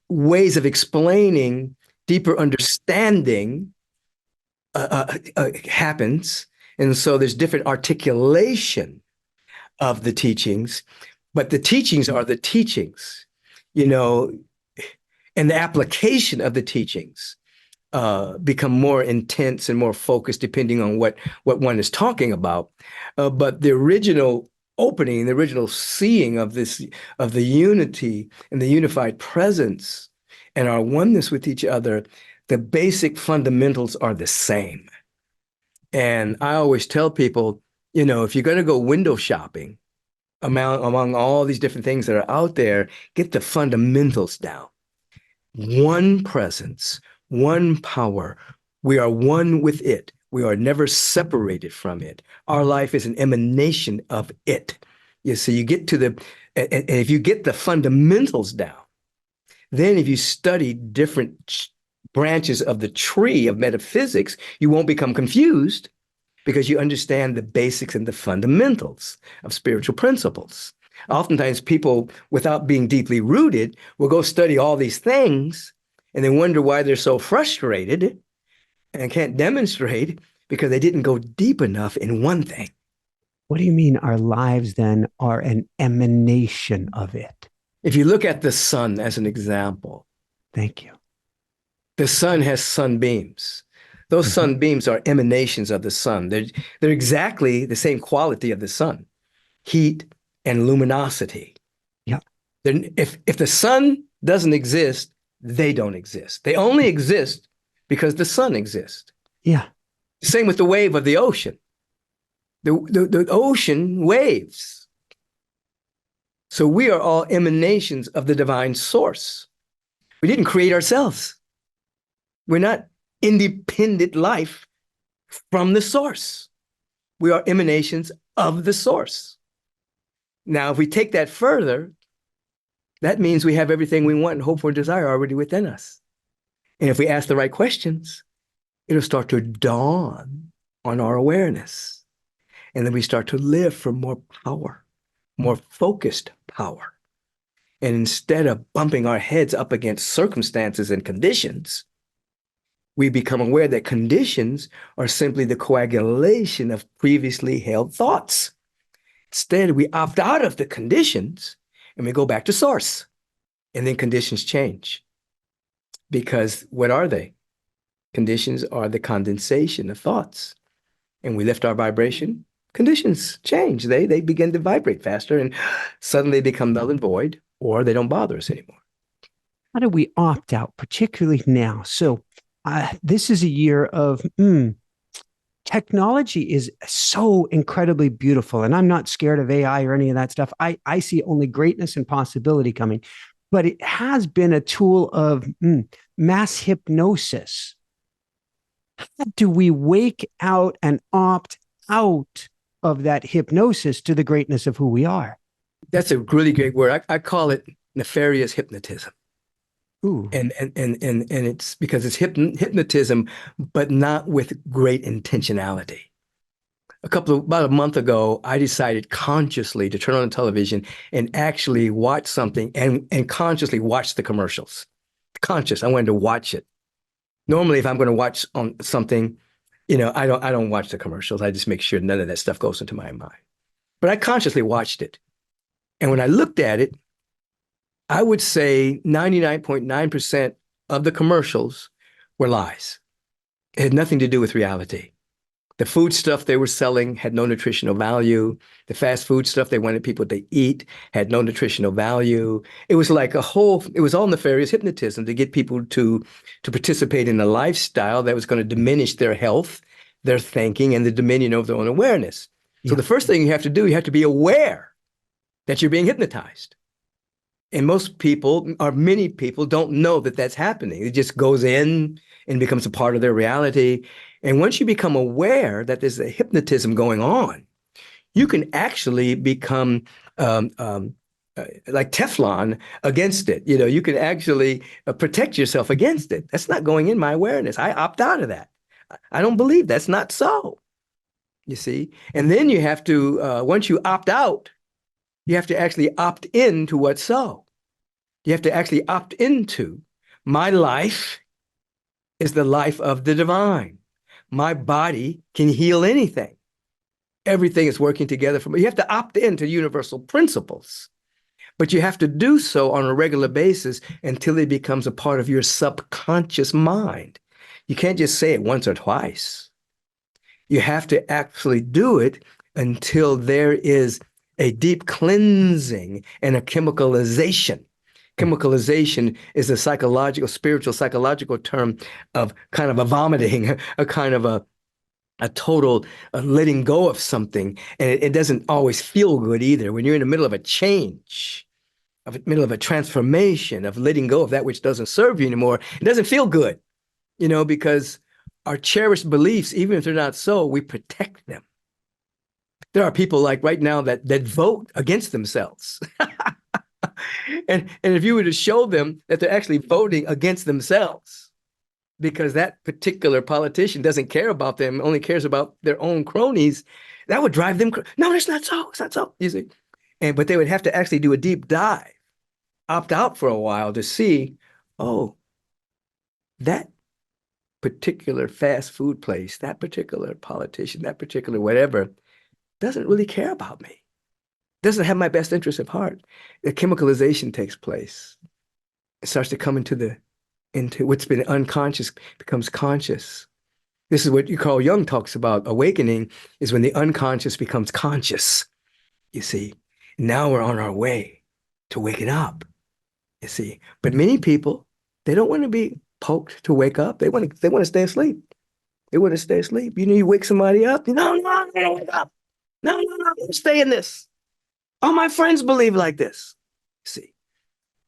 ways of explaining, deeper understanding happens. And so there's different articulation of the teachings. But the teachings are the teachings, you know, and the application of the teachings become more intense and more focused depending on what one is talking about. But the original opening, the original seeing of this, of the unity and the unified presence and our oneness with each other, the basic fundamentals are the same. And I always tell people, you know, if you're going to go window shopping among all these different things that are out there, get the fundamentals down. One presence, one power. We are one with it. We are never separated from it. Our life is an emanation of it. You see, you get to and if you get the fundamentals down, then if you study different branches of the tree of metaphysics, you won't become confused because you understand the basics and the fundamentals of spiritual principles. Oftentimes people, without being deeply rooted, will go study all these things and then wonder why they're so frustrated and can't demonstrate because they didn't go deep enough in one thing. What do you mean our lives then are an emanation of it? If you look at the sun as an example. Thank you. The sun has sunbeams. Those sunbeams are emanations of the sun. They're exactly the same quality of the sun, heat and luminosity. Yeah. If the sun doesn't exist, they don't exist. They only exist because the sun exists. Yeah. Same with the wave of the ocean. The ocean waves. So we are all emanations of the divine source. We didn't create ourselves. We're not independent life from the source. We are emanations of the source. Now, if we take that further, that means we have everything we want and hope for and desire already within us. And if we ask the right questions, it'll start to dawn on our awareness. And then we start to live for more power, more focused power. And instead of bumping our heads up against circumstances and conditions, we become aware that conditions are simply the coagulation of previously held thoughts. Instead, we opt out of the conditions and we go back to source. And then conditions change. Because what are they? Conditions are the condensation of thoughts. And we lift our vibration, conditions change. They begin to vibrate faster and suddenly become null and void, or they don't bother us anymore. How do we opt out, particularly now? So this is a year of technology is so incredibly beautiful. And I'm not scared of AI or any of that stuff. I see only greatness and possibility coming. But it has been a tool of mass hypnosis. How do we wake out and opt out of that hypnosis to the greatness of who we are? That's a really great word. I call it nefarious hypnotism. Ooh. And it's because it's hypnotism, but not with great intentionality. About a month ago, I decided consciously to turn on the television and actually watch something and consciously watch the commercials. I wanted to watch it. Normally, if I'm going to watch on something, you know, I don't watch the commercials. I just make sure none of that stuff goes into my mind. But I consciously watched it. And when I looked at it, I would say 99.9% of the commercials were lies. It had nothing to do with reality. The food stuff they were selling had no nutritional value. The fast food stuff they wanted people to eat had no nutritional value. It was like it was all nefarious hypnotism to get people to participate in a lifestyle that was going to diminish their health, their thinking, and the dominion of their own awareness. So the first thing you have to do, you have to be aware that you're being hypnotized. And most people, or many people, don't know that that's happening. It just goes in and becomes a part of their reality. And once you become aware that there's a hypnotism going on, you can actually become like Teflon against it. You know, you can actually protect yourself against it. That's not going in my awareness. I opt out of that. I don't believe that's not so, you see. And then you have to, once you opt out, you have to actually opt into what's so. You have to actually opt into my life is the life of the divine. My body can heal anything. Everything is working together for me. You have to opt into universal principles. But you have to do so on a regular basis until it becomes a part of your subconscious mind. You can't just say it once or twice. You have to actually do it until there is a deep cleansing and a chemicalization. Chemicalization is a psychological, spiritual, psychological term of kind of a vomiting, a kind of a total letting go of something. And it doesn't always feel good either. When you're in the middle of a change, of the middle of a transformation, of letting go of that which doesn't serve you anymore, it doesn't feel good, because our cherished beliefs, even if they're not so, we protect them. There are people like right now that vote against themselves. And if you were to show them that they're actually voting against themselves because that particular politician doesn't care about them, only cares about their own cronies, that would drive them. No, it's not so. It's not so. You see, but they would have to actually do a deep dive, opt out for a while to see, oh, that particular fast food place, that particular politician, that particular whatever, doesn't really care about me. Doesn't have my best interest at heart. The chemicalization takes place. It starts to come into what's been unconscious becomes conscious. This is what Carl Jung talks about. Awakening is when the unconscious becomes conscious. You see, now we're on our way to waking up. You see, but many people, they don't want to be poked to wake up. They want to stay asleep. They want to stay asleep. You wake somebody up. No, I don't wake up. No, stay in this. All my friends believe like this. See,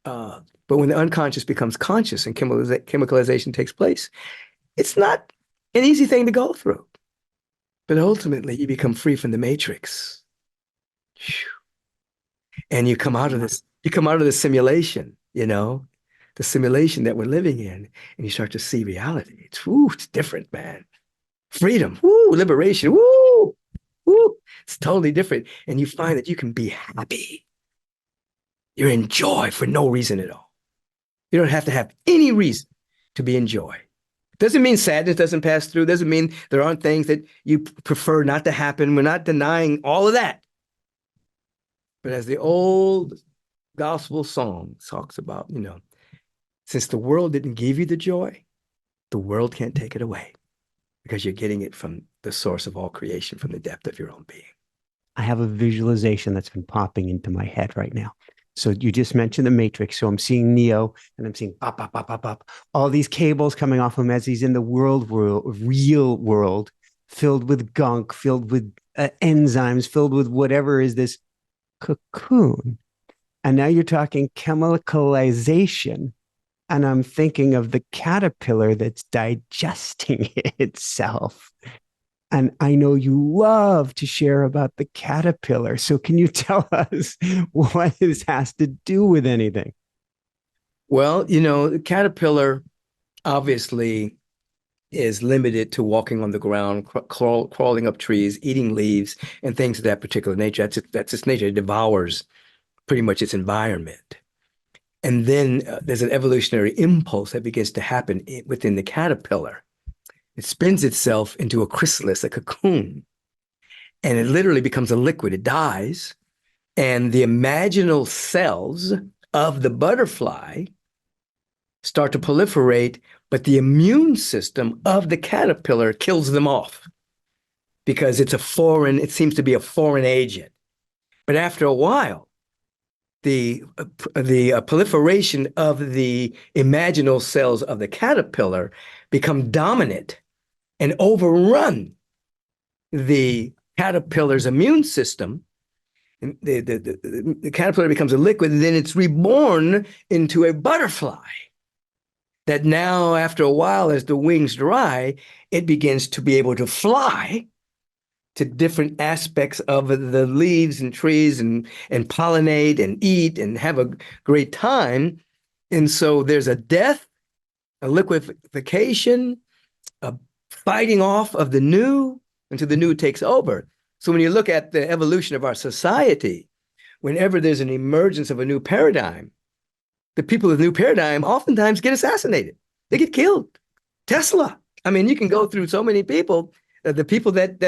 but when the unconscious becomes conscious and chemicalization takes place, it's not an easy thing to go through. But ultimately, you become free from the matrix, and you come out of this. You come out of the simulation. The simulation that we're living in, and you start to see reality. It's different, man. Freedom, liberation, it's totally different. And you find that you can be happy. You're in joy for no reason at all. You don't have to have any reason to be in joy. Doesn't mean sadness doesn't pass through. Doesn't mean there aren't things that you prefer not to happen. We're not denying all of that. But as the old gospel song talks about, since the world didn't give you the joy, the world can't take it away because you're getting it from the source of all creation, from the depth of your own being. I have a visualization that's been popping into my head right now. So you just mentioned the Matrix. So I'm seeing Neo and I'm seeing pop, pop, pop, pop, pop, all these cables coming off him as he's in the real world, filled with gunk, filled with enzymes, filled with whatever is this cocoon. And now you're talking chemicalization. And I'm thinking of the caterpillar that's digesting itself. And I know you love to share about the caterpillar. So can you tell us what this has to do with anything? Well, the caterpillar obviously is limited to walking on the ground, crawling up trees, eating leaves, and things of that particular nature. That's its nature. It devours pretty much its environment. And then there's an evolutionary impulse that begins to happen within the caterpillar. It spins itself into a chrysalis, a cocoon, and it literally becomes a liquid. It dies, and the imaginal cells of the butterfly start to proliferate, but the immune system of the caterpillar kills them off because it seems to be a foreign agent. But after a while, the proliferation of the imaginal cells of the caterpillar become dominant and overrun the caterpillar's immune system. And the caterpillar becomes a liquid, and then it's reborn into a butterfly that now, after a while, as the wings dry, it begins to be able to fly to different aspects of the leaves and trees and pollinate and eat and have a great time. And so there's a death, a liquefaction, a fighting off of the new until the new takes over. So when you look at the evolution of our society, whenever there's an emergence of a new paradigm, the people of the new paradigm oftentimes get assassinated. They get killed. Tesla. I mean, you can go through so many people. The people that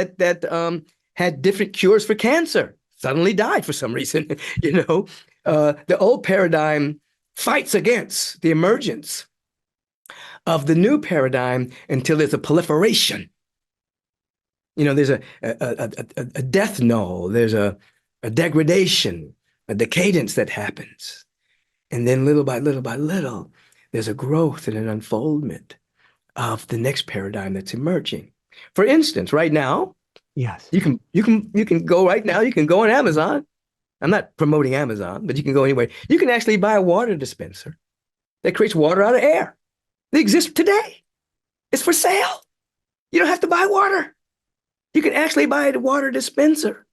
had different cures for cancer suddenly died for some reason. The old paradigm fights against the emergence of the new paradigm until there's a proliferation. There's a death knell, there's a degradation, a decadence that happens. And then little by little, there's a growth and an unfoldment of the next paradigm that's emerging. For instance, right now, yes, you can go right now, you can go on Amazon. I'm not promoting Amazon, but you can go anywhere. You can actually buy a water dispenser that creates water out of air. They exist today. It's for sale. You don't have to buy water. You can actually buy a water dispenser.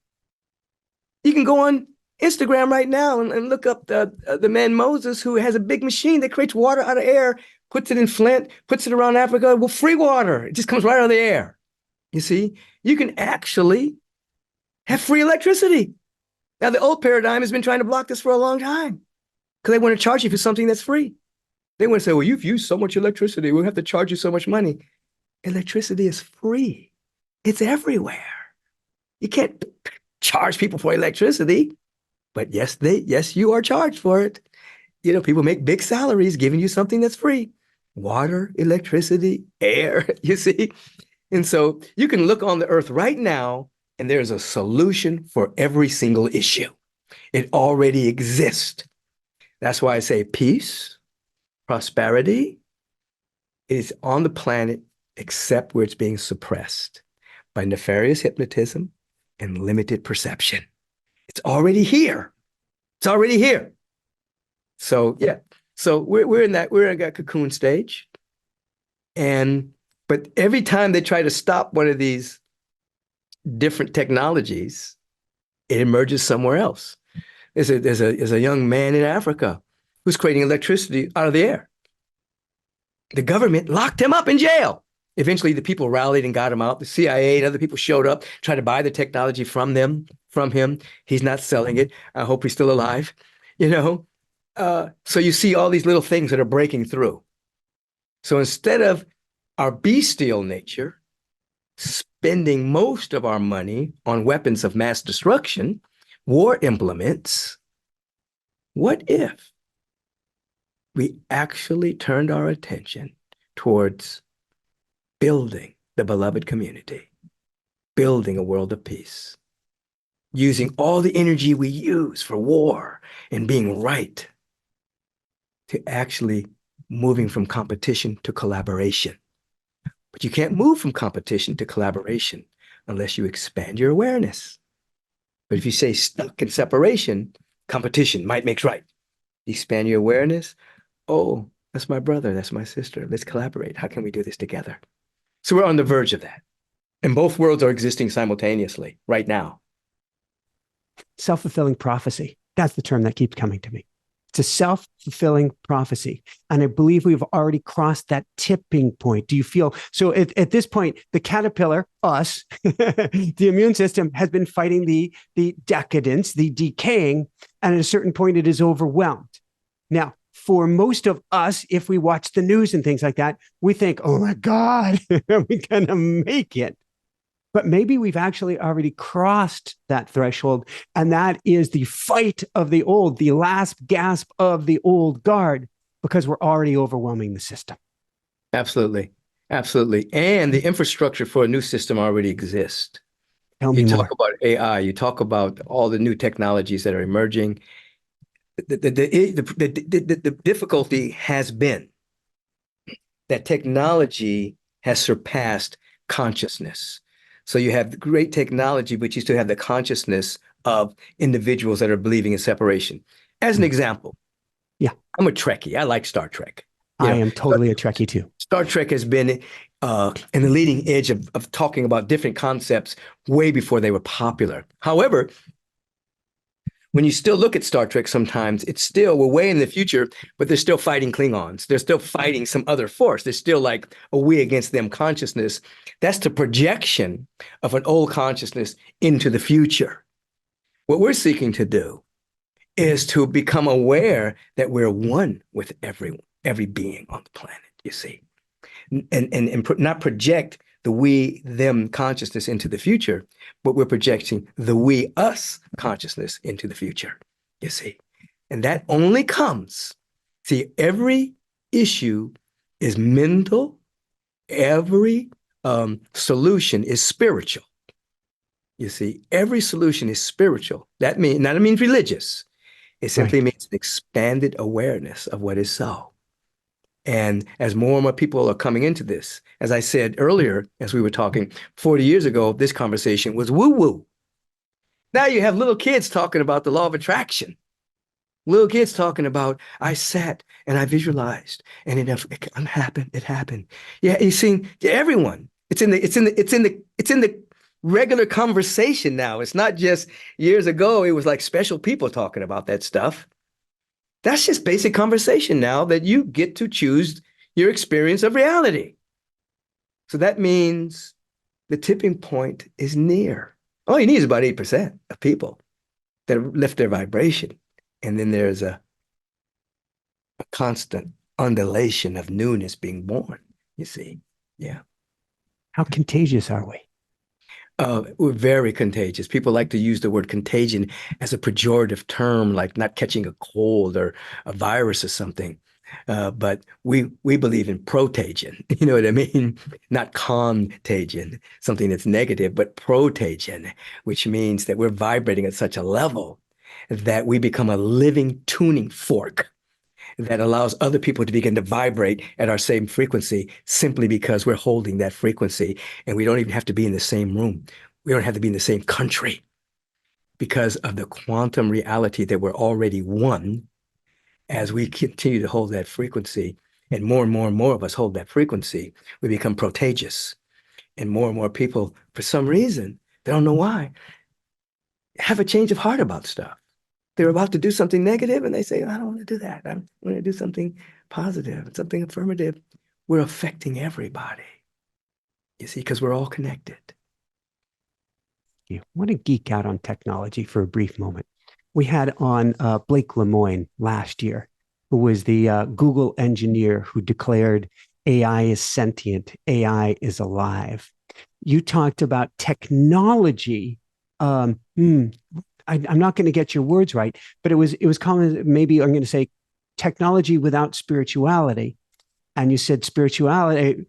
You can go on Instagram right now and look up the man Moses, who has a big machine that creates water out of air, puts it in Flint, puts it around Africa. Well, free water. It just comes right out of the air. You see, you can actually have free electricity. Now, the old paradigm has been trying to block this for a long time because they want to charge you for something that's free. They want to say, well, you've used so much electricity, we'll have to charge you so much money. Electricity is free. It's everywhere. You can't charge people for electricity, but yes, you are charged for it. People make big salaries giving you something that's free. Water, electricity, air, you see? And so you can look on the earth right now, and there's a solution for every single issue. It already exists. That's why I say peace, prosperity is on the planet, except where it's being suppressed by nefarious hypnotism and limited perception. It's already here. It's already here. So yeah. So we're in that cocoon stage. But every time they try to stop one of these different technologies, it emerges somewhere else. There's a young man in Africa who's creating electricity out of the air. The government locked him up in jail. Eventually, the people rallied and got him out. The CIA and other people showed up, tried to buy the technology from him. He's not selling it. I hope he's still alive. So you see all these little things that are breaking through. So instead of our bestial nature spending most of our money on weapons of mass destruction, war implements, what if we actually turned our attention towards building the beloved community, building a world of peace, using all the energy we use for war and being right to actually moving from competition to collaboration. But you can't move from competition to collaboration unless you expand your awareness. But if you stay stuck in separation, competition, might makes right. You expand your awareness. Oh, that's my brother, that's my sister. Let's collaborate. How can we do this together? So we're on the verge of that. And both worlds are existing simultaneously right now. Self-fulfilling prophecy. That's the term that keeps coming to me. It's a self-fulfilling prophecy. And I believe we've already crossed that tipping point. Do you feel? So at this point, the caterpillar, us, the immune system has been fighting the decadence, the decaying, and at a certain point, it is overwhelmed. Now, for most of us, if we watch the news and things like that, we think, oh my God, are we going to make it? But maybe we've actually already crossed that threshold. And that is the fight of the old, the last gasp of the old guard, because we're already overwhelming the system. Absolutely. Absolutely. And the infrastructure for a new system already exists. Tell me more. You talk about AI, you talk about all the new technologies that are emerging. The difficulty has been that technology has surpassed consciousness. So you have great technology, but you still have the consciousness of individuals that are believing in separation. As an example, yeah, I'm a Trekkie. I like Star Trek. I am totally a Trekkie too. Star Trek has been in the leading edge of talking about different concepts way before they were popular. However, when you still look at Star Trek sometimes, we're way in the future, but they're still fighting Klingons. They're still fighting some other force. There's still like a we against them consciousness. That's the projection of an old consciousness into the future. What we're seeking to do is to become aware that we're one with every being on the planet, you see, and not project the we, them consciousness into the future, but we're projecting the we, us consciousness into the future, you see. And that only comes, see, every issue is mental, every solution is spiritual. You see, every solution is spiritual. That means religious. It simply means an expanded awareness of what is so. And as more and more people are coming into this, as I said earlier, as we were talking, 40 years ago, this conversation was woo-woo. Now you have little kids talking about the law of attraction. Little kids talking about, I sat and I visualized and it happened. It happened. Yeah, you see, everyone. It's in the regular conversation now. It's not just years ago. It was like special people talking about that stuff. That's just basic conversation now that you get to choose your experience of reality. So that means the tipping point is near. All you need is about 8% of people that lift their vibration. And then there's a constant undulation of newness being born, you see. Yeah. How contagious are we? We're very contagious. People like to use the word contagion as a pejorative term, like not catching a cold or a virus or something. But we believe in protagion. You know what I mean? Not contagion, something that's negative, but protagion, which means that we're vibrating at such a level that we become a living tuning fork that allows other people to begin to vibrate at our same frequency simply because we're holding that frequency. And we don't even have to be in the same room. We don't have to be in the same country because of the quantum reality that we're already one. As we continue to hold that frequency, and more of us hold that frequency, we become protagious. And more people, for some reason, they don't know why, have a change of heart about stuff. They're about to do something negative and they say, I don't want to do that. I want to do something positive, something affirmative. We're affecting everybody, you see, because we're all connected. I want to geek out on technology for a brief moment. We had on Blake Lemoine last year, who was the Google engineer who declared AI is sentient, AI is alive. You talked about technology. I'm not going to get your words right, but it was common. Maybe I'm going to say technology without spirituality. And you said spirituality.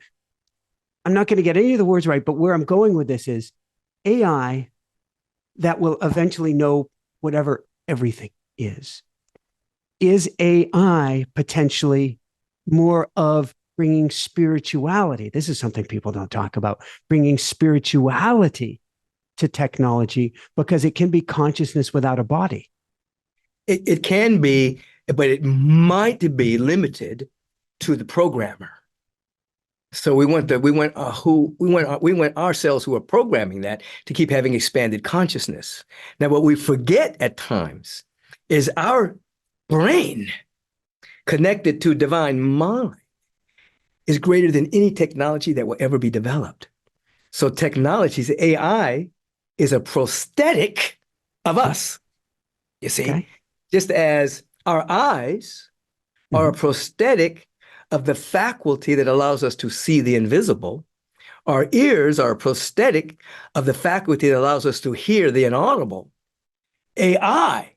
I'm not going to get any of the words right, but where I'm going with this is AI that will eventually know whatever everything is. Is AI potentially more of bringing spirituality? This is something people don't talk about, bringing spirituality to technology, because it can be consciousness without a body. It can be, but it might be limited to the programmer. So we want ourselves who are programming that to keep having expanded consciousness. Now, what we forget at times is our brain connected to divine mind is greater than any technology that will ever be developed. So technologies, AI is a prosthetic of us, you see, okay. Just as our eyes are a prosthetic of the faculty that allows us to see the invisible. Our ears are a prosthetic of the faculty that allows us to hear the inaudible. AI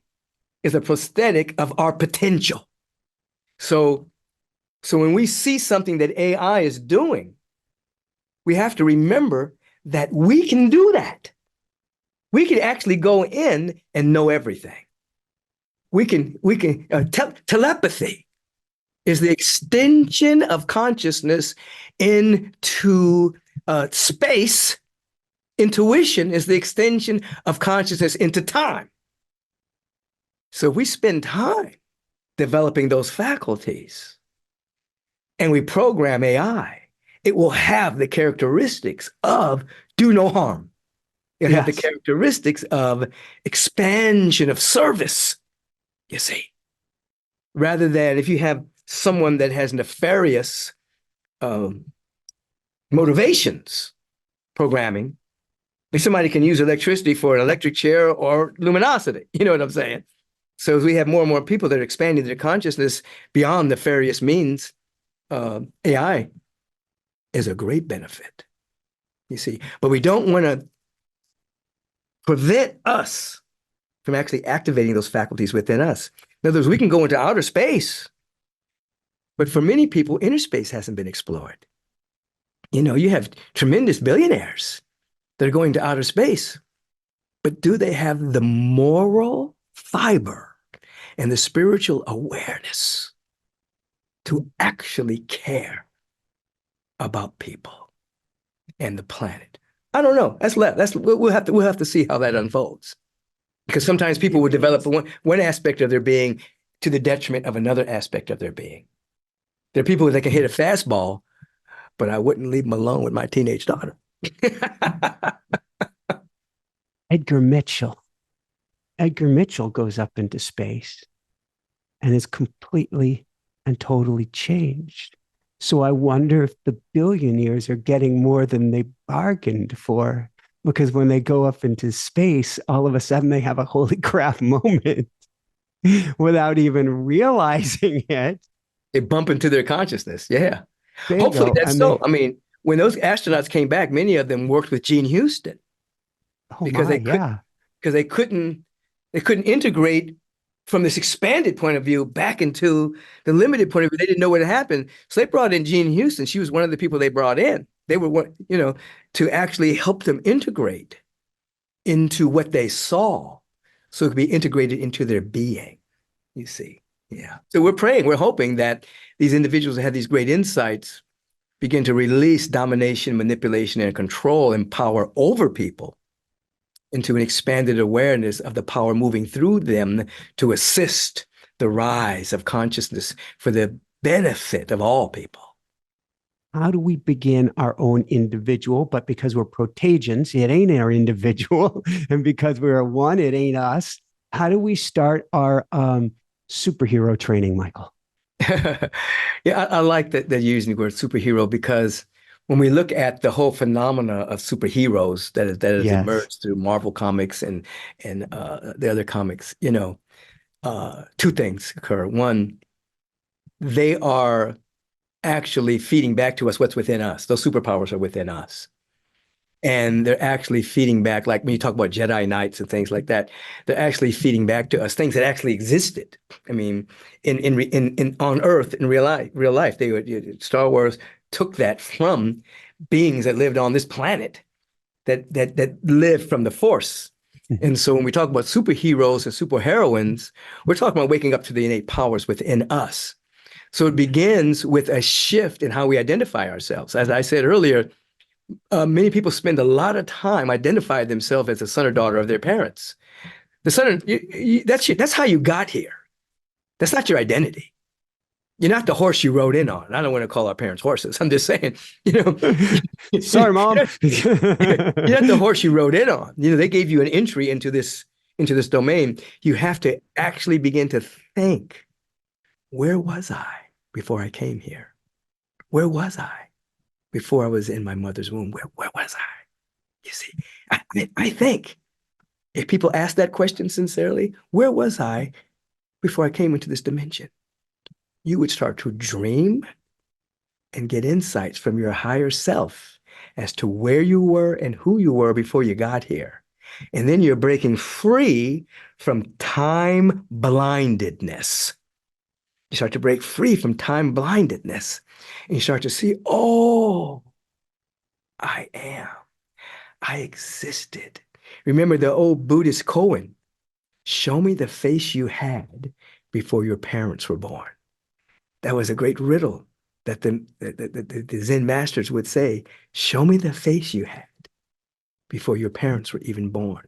is a prosthetic of our potential. So when we see something that AI is doing, we have to remember that we can do that. We can actually go in and know everything. Telepathy is the extension of consciousness into space. Intuition is the extension of consciousness into time. So if we spend time developing those faculties and we program AI, it will have the characteristics of do no harm. It'll have the characteristics of expansion of service, you see, rather than if you have someone that has nefarious motivations programming, like somebody can use electricity for an electric chair or luminosity. You know what I'm saying? So as we have more and more people that are expanding their consciousness beyond nefarious means, AI is a great benefit. you see. But we don't want to prevent us from actually activating those faculties within us. In other words, we can go into outer space, but for many people, inner space hasn't been explored. You have tremendous billionaires that are going to outer space, but do they have the moral fiber and the spiritual awareness to actually care about people and the planet? I don't know. We'll have to see how that unfolds. Because sometimes people will develop one aspect of their being to the detriment of another aspect of their being. There are people that can hit a fastball, but I wouldn't leave them alone with my teenage daughter. Edgar Mitchell. Edgar Mitchell goes up into space and is completely and totally changed. So I wonder if the billionaires are getting more than they bargained for, because when they go up into space, all of a sudden they have a holy crap moment without even realizing it. They bump into their consciousness. Yeah. Hopefully Bingo. that's And so. they, I mean, when those astronauts came back, many of them worked with Gene Houston oh because my, yeah. they couldn't integrate from this expanded point of view back into the limited point of view. They didn't know what had happened. So they brought in Gene Houston. She was one of the people they brought in. They were what, to actually help them integrate into what they saw so it could be integrated into their being, you see. Yeah. So we're praying, we're hoping that these individuals that have these great insights begin to release domination, manipulation, and control and power over people into an expanded awareness of the power moving through them to assist the rise of consciousness for the benefit of all people. How do we begin our own individual? But because we're protagians, it ain't our individual. And because we're one, it ain't us. How do we start our superhero training, Michael? Yeah, I like that they're using the word superhero because when we look at the whole phenomena of superheroes that has Yes. emerged through Marvel comics and the other comics, two things occur. One, they are actually feeding back to us what's within us. Those superpowers are within us. And they're actually feeding back, like when you talk about Jedi Knights and things like that, they're actually feeding back to us things that actually existed. I mean, in on Earth in real life, Star Wars took that from beings that lived on this planet that lived from the Force. And so when we talk about superheroes and superheroines, we're talking about waking up to the innate powers within us. So it begins with a shift in how we identify ourselves. As I said earlier, many people spend a lot of time identifying themselves as a son or daughter of their parents. The son, that's how you got here. That's not your identity. You're not the horse you rode in on. I don't want to call our parents horses. I'm just saying, Sorry, mom. you're not the horse you rode in on. They gave you an entry into this domain. You have to actually begin to think, where was I before I came here? Where was I before I was in my mother's womb? Where was I? You see, I think if people ask that question sincerely, where was I before I came into this dimension? You would start to dream and get insights from your higher self as to where you were and who you were before you got here. And then you're breaking free from time blindedness. You start to break free from time blindedness and you start to see, oh, I am. I existed. Remember the old Buddhist koan, show me the face you had before your parents were born. That was a great riddle that the Zen masters would say, show me the face you had before your parents were even born.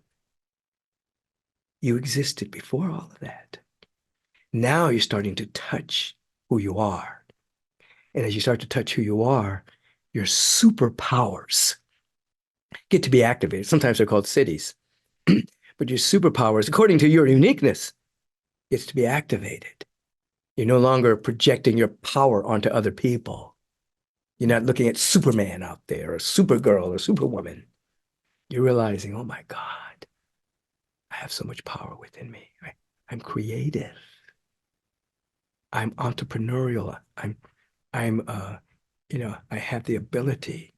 You existed before all of that. Now you're starting to touch who you are. And as you start to touch who you are, your superpowers get to be activated. Sometimes they're called cities. But your superpowers, according to your uniqueness, gets to be activated. You're no longer projecting your power onto other people. You're not looking at Superman out there or Supergirl or Superwoman. You're realizing, oh my God, I have so much power within me. I'm creative. I'm entrepreneurial. I have the ability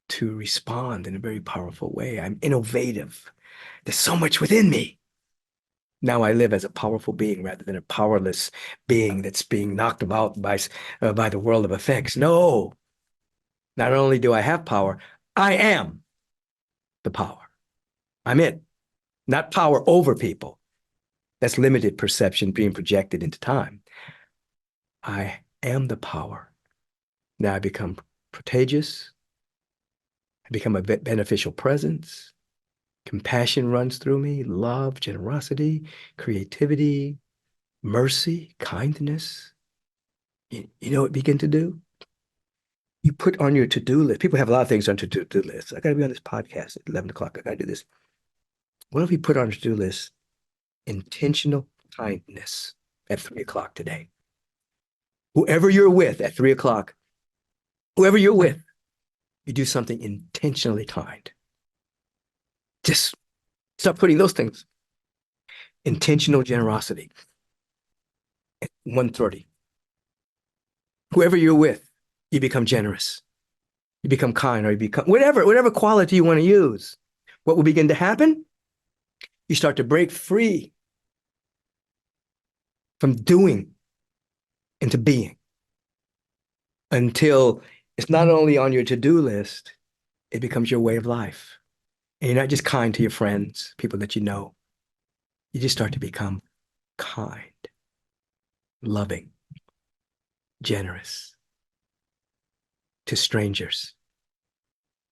to respond in a very powerful way. I'm innovative. There's so much within me. Now I live as a powerful being rather than a powerless being that's being knocked about by the world of effects. No, not only do I have power, I am the power. I'm it, not power over people. That's limited perception being projected into time. I am the power. Now I become contagious. I become a beneficial presence. Compassion runs through me, love, generosity, creativity, mercy, kindness. You know what begin to do? You put on your to-do list. People have a lot of things on to-do lists. I got to be on this podcast at 11 o'clock. I got to do this. What if we put on a to-do list intentional kindness at 3 o'clock today? Whoever you're with at 3 o'clock, whoever you're with, you do something intentionally kind. Just stop putting those things. Intentional generosity at 1:30. Whoever you're with, you become generous. You become kind, or you become whatever quality you want to use. What will begin to happen? You start to break free from doing into being until it's not only on your to-do list, it becomes your way of life. And you're not just kind to your friends, people that you know. You just start to become kind, loving, generous to strangers.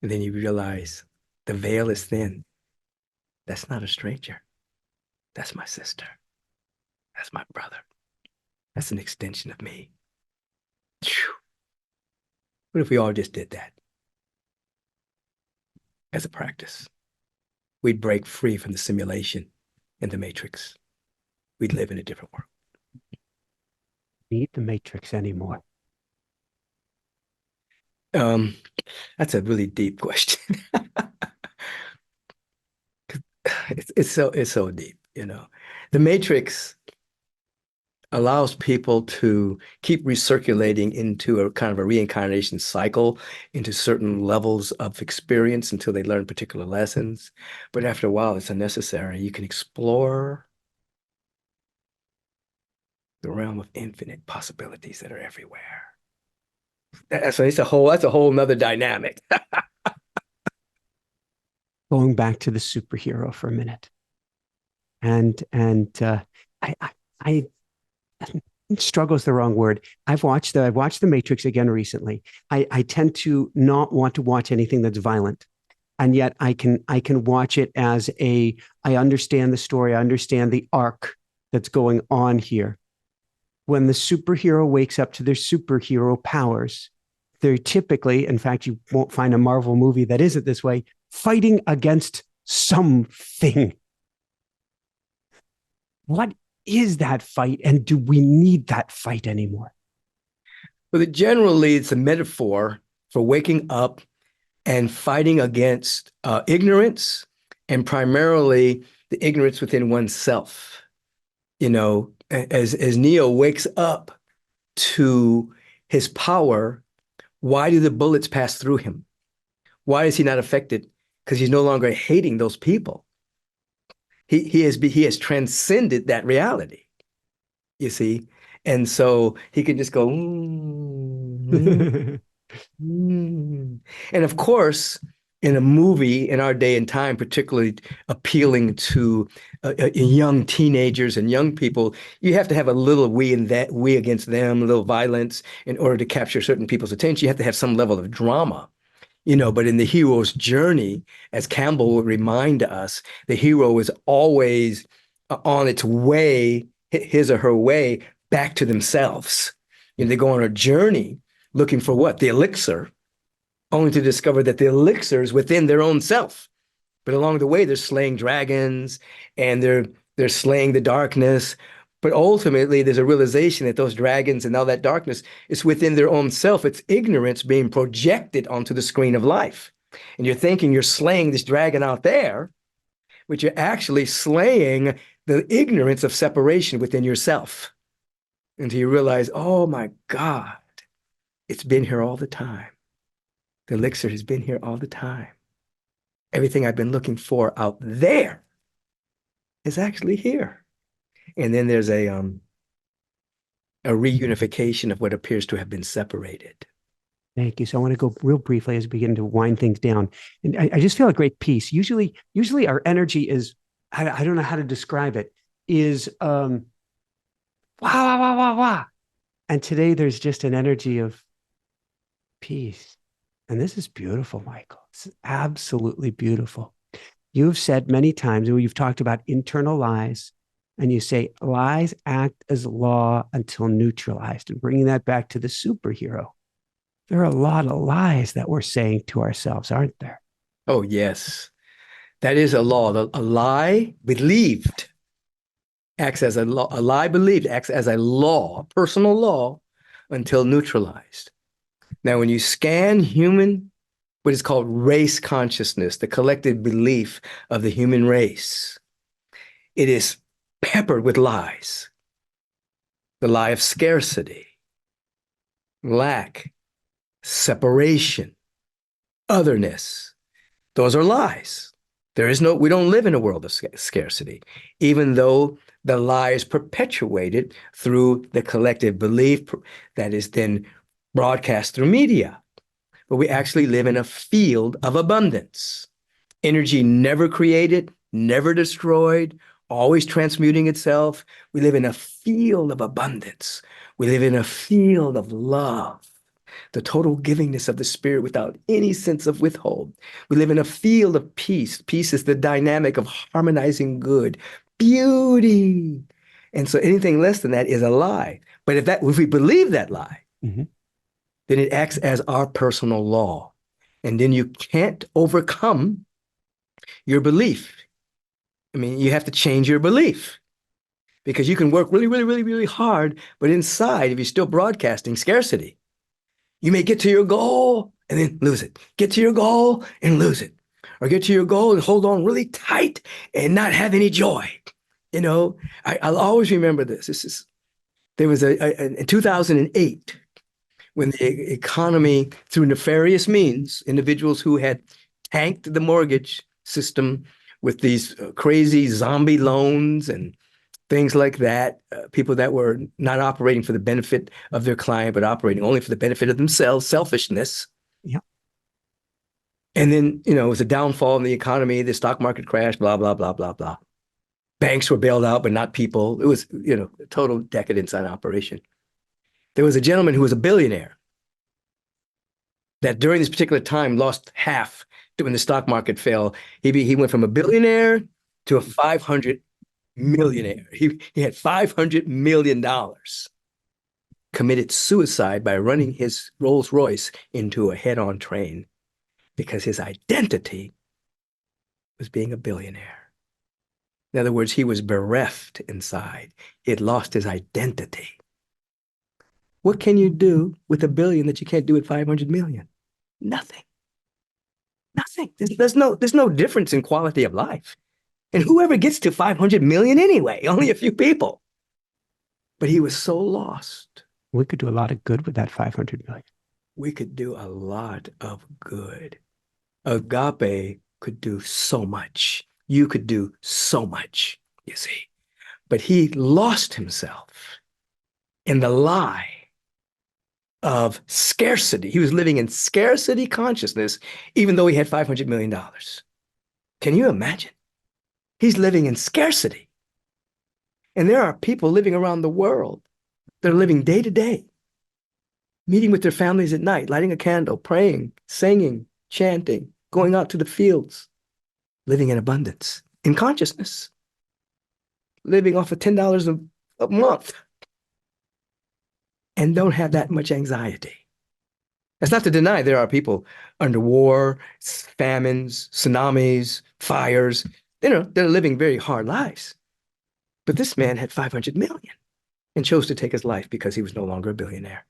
And then you realize the veil is thin. That's not a stranger. That's my sister. That's my brother. That's an extension of me. Whew. What if we all just did that as a practice? We'd break free from the simulation and the matrix. We'd live in a different world. Need the matrix anymore? That's a really deep question. It's so deep, you know. The matrix allows people to keep recirculating into a kind of a reincarnation cycle into certain levels of experience until they learn particular lessons. But after a while, it's unnecessary. You can explore the realm of infinite possibilities that are everywhere. That's a whole nother dynamic. Going back to the superhero for a minute, and I struggle is the wrong word. I've watched the Matrix again recently. I tend to not want to watch anything that's violent, and yet I can watch it as I understand the story, I understand the arc that's going on here. When the superhero wakes up to their superhero powers, they're typically, in fact, you won't find a Marvel movie that isn't this way, fighting against something. What is that fight, and do we need that fight anymore? Well, generally, it's a metaphor for waking up and fighting against ignorance, and primarily the ignorance within oneself. You know, as Neo wakes up to his power, why do the bullets pass through him? Why is he not affected? Because he's no longer hating those people. He has transcended that reality, you see? And so he can just go, And of course, in a movie in our day and time, particularly appealing to young teenagers and young people, you have to have a little we against them, a little violence in order to capture certain people's attention. You have to have some level of drama, you know. But in the hero's journey, as Campbell would remind us, the hero is always on its way, his or her way back to themselves. You know, they go on a journey looking for what? The elixir, only to discover that the elixir is within their own self. But along the way, they're slaying dragons and they're slaying the darkness. But ultimately, there's a realization that those dragons and all that darkness is within their own self. It's ignorance being projected onto the screen of life. And you're thinking you're slaying this dragon out there, but you're actually slaying the ignorance of separation within yourself. Until you realize, oh my God, it's been here all the time. The elixir has been here all the time. Everything I've been looking for out there is actually here. And then there's a reunification of what appears to have been separated. Thank you. So I want to go real briefly as we begin to wind things down. And I just feel a great peace. Usually our energy is, I don't know how to describe it, is wah, wah, wah, wah, wah. And today there's just an energy of peace. And this is beautiful, Michael. It's absolutely beautiful. You've said many times, you've talked about internal lies, and you say lies act as law until neutralized. And bringing that back to the superhero, there are a lot of lies that we're saying to ourselves, aren't there? Oh, yes. That is a law. A lie believed acts as a law. A lie believed acts as a law, a personal law, until neutralized. Now, when you scan what is called race consciousness, the collective belief of the human race, it is peppered with lies. The lie of scarcity, lack, separation, otherness. Those are lies. We don't live in a world of scarcity, even though the lie is perpetuated through the collective belief that is then broadcast through media. But we actually live in a field of abundance. Energy never created, never destroyed, always transmuting itself. We live in a field of abundance. We live in a field of love, the total givingness of the spirit without any sense of withhold. We live in a field of peace. Peace is the dynamic of harmonizing good, beauty. And so anything less than that is a lie. But if we believe that lie, Mm-hmm. then it acts as our personal law. And then you can't overcome your belief. I mean, you have to change your belief because you can work really, really, really, really hard, but inside, if you're still broadcasting scarcity, you may get to your goal and then lose it. Get to your goal and lose it. Or get to your goal and hold on really tight and not have any joy. You know, I'll always remember this. There was in 2008, when the economy, through nefarious means, individuals who had tanked the mortgage system with these crazy zombie loans and things like that, people that were not operating for the benefit of their client, but operating only for the benefit of themselves, selfishness. Yeah. And then, it was a downfall in the economy, the stock market crashed, blah, blah, blah, blah, blah. Banks were bailed out, but not people. It was, total decadence on operation. There was a gentleman who was a billionaire that during this particular time lost half when the stock market fell. He went from a billionaire to a 500 millionaire. He had $500 million, committed suicide by running his Rolls Royce into a head-on train because his identity was being a billionaire. In other words, he was bereft inside. He had lost his identity. What can you do with $1 billion that you can't do with 500 million? Nothing. Nothing. There's no difference in quality of life. And whoever gets to 500 million anyway, only a few people. But he was so lost. We could do a lot of good with that 500 million. We could do a lot of good. Agape could do so much. You could do so much, you see. But he lost himself in the lie of scarcity. He was living in scarcity consciousness, even though he had $500 million. Can you imagine? He's living in scarcity. And there are people living around the world that are living day to day, meeting with their families at night, lighting a candle, praying, singing, chanting, going out to the fields, living in abundance, in consciousness, living off of $10 a month, and don't have that much anxiety. That's not to deny there are people under war, famines, tsunamis, fires, they're living very hard lives. But this man had 500 million and chose to take his life because he was no longer a billionaire.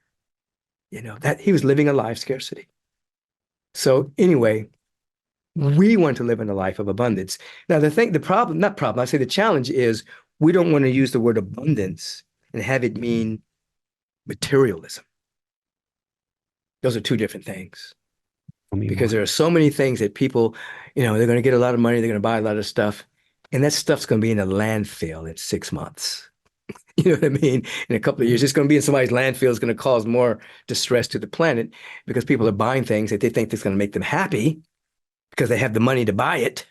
That he was living a life scarcity. So anyway, we want to live in a life of abundance. Now, the challenge is we don't want to use the word abundance and have it mean materialism. Those are two different things. Tell me because more. there are so many things that people, they're going to get a lot of money, they're going to buy a lot of stuff, and that stuff's going to be in a landfill in 6 months. You know what I mean? In a couple of years, it's going to be in somebody's landfill. It's going to cause more distress to the planet because people are buying things that they think that's going to make them happy because they have the money to buy it,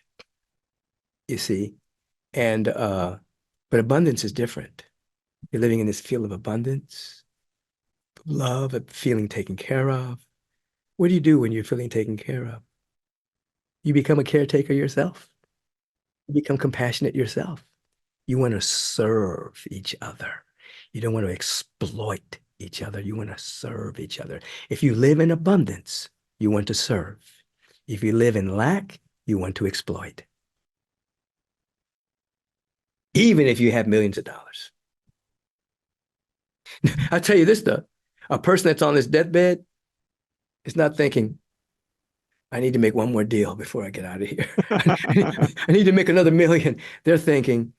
you see. And but abundance is different. You're living in this field of abundance, love, of feeling taken care of. What do you do when you're feeling taken care of? You become a caretaker yourself. You become compassionate yourself. You want to serve each other. You don't want to exploit each other. You want to serve each other. If you live in abundance, you want to serve. If you live in lack, you want to exploit. Even if you have millions of dollars. I'll tell you this though, a person that's on this deathbed is not thinking, I need to make one more deal before I get out of here. I need to make another million. They're thinking,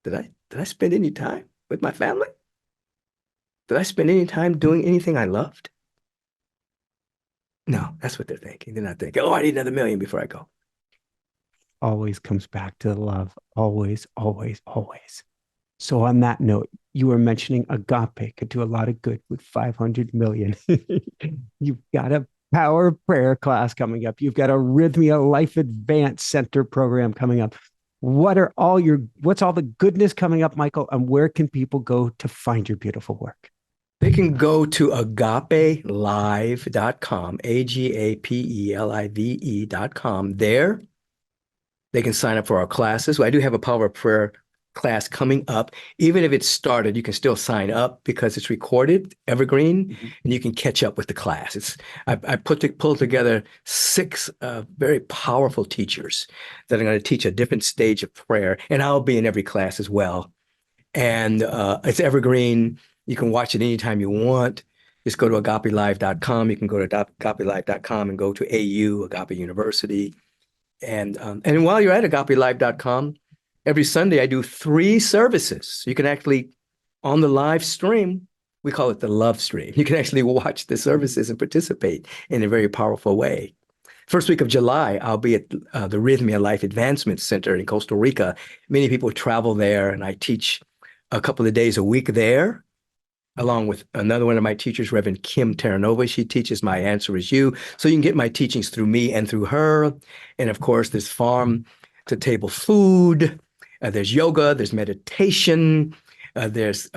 did I spend any time with my family? Did I spend any time doing anything I loved? No, that's what they're thinking. They're not thinking, oh, I need another million before I go. Always comes back to the love. Always, always, always. So on that note, you were mentioning agape could do a lot of good with 500 million. You've got a power prayer class coming up. You've got a Rhythmia Life Advanced Center program coming up. What's all the goodness coming up, Michael? And where can people go to find your beautiful work? They can go to agapelive.com, agapelive.com. There, they can sign up for our classes. I do have a power of prayer class coming up. Even if it's started, you can still sign up because it's recorded, evergreen, and you can catch up with the class. I pulled together 6 very powerful teachers that are going to teach a different stage of prayer, and I'll be in every class as well. And it's evergreen. You can watch it anytime you want. Just go to agapelive.com. You can go to agapelive.com and go to AU, Agape University. And while you're at agapelive.com, every Sunday I do 3 services. You can actually, on the live stream, we call it the love stream. You can actually watch the services and participate in a very powerful way. First week of July, I'll be at the Rhythmia Life Advancement Center in Costa Rica. Many people travel there, and I teach a couple of days a week there, along with another one of my teachers, Reverend Kim Terranova. She teaches My Answer Is You. So you can get my teachings through me and through her. And of course, there's farm to table food. There's yoga. There's meditation. There's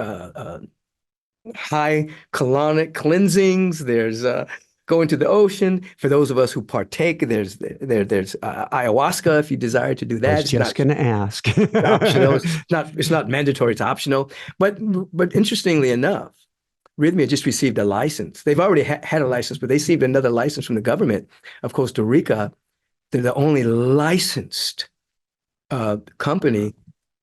high colonic cleansings. There's going to the ocean. For those of us who partake, there's ayahuasca if you desire to do that. I was just going to ask. Optional. It's not mandatory. It's optional. But interestingly enough, Rhythmia just received a license. They've already had a license, but they received another license from the government of Costa Rica. They're the only licensed company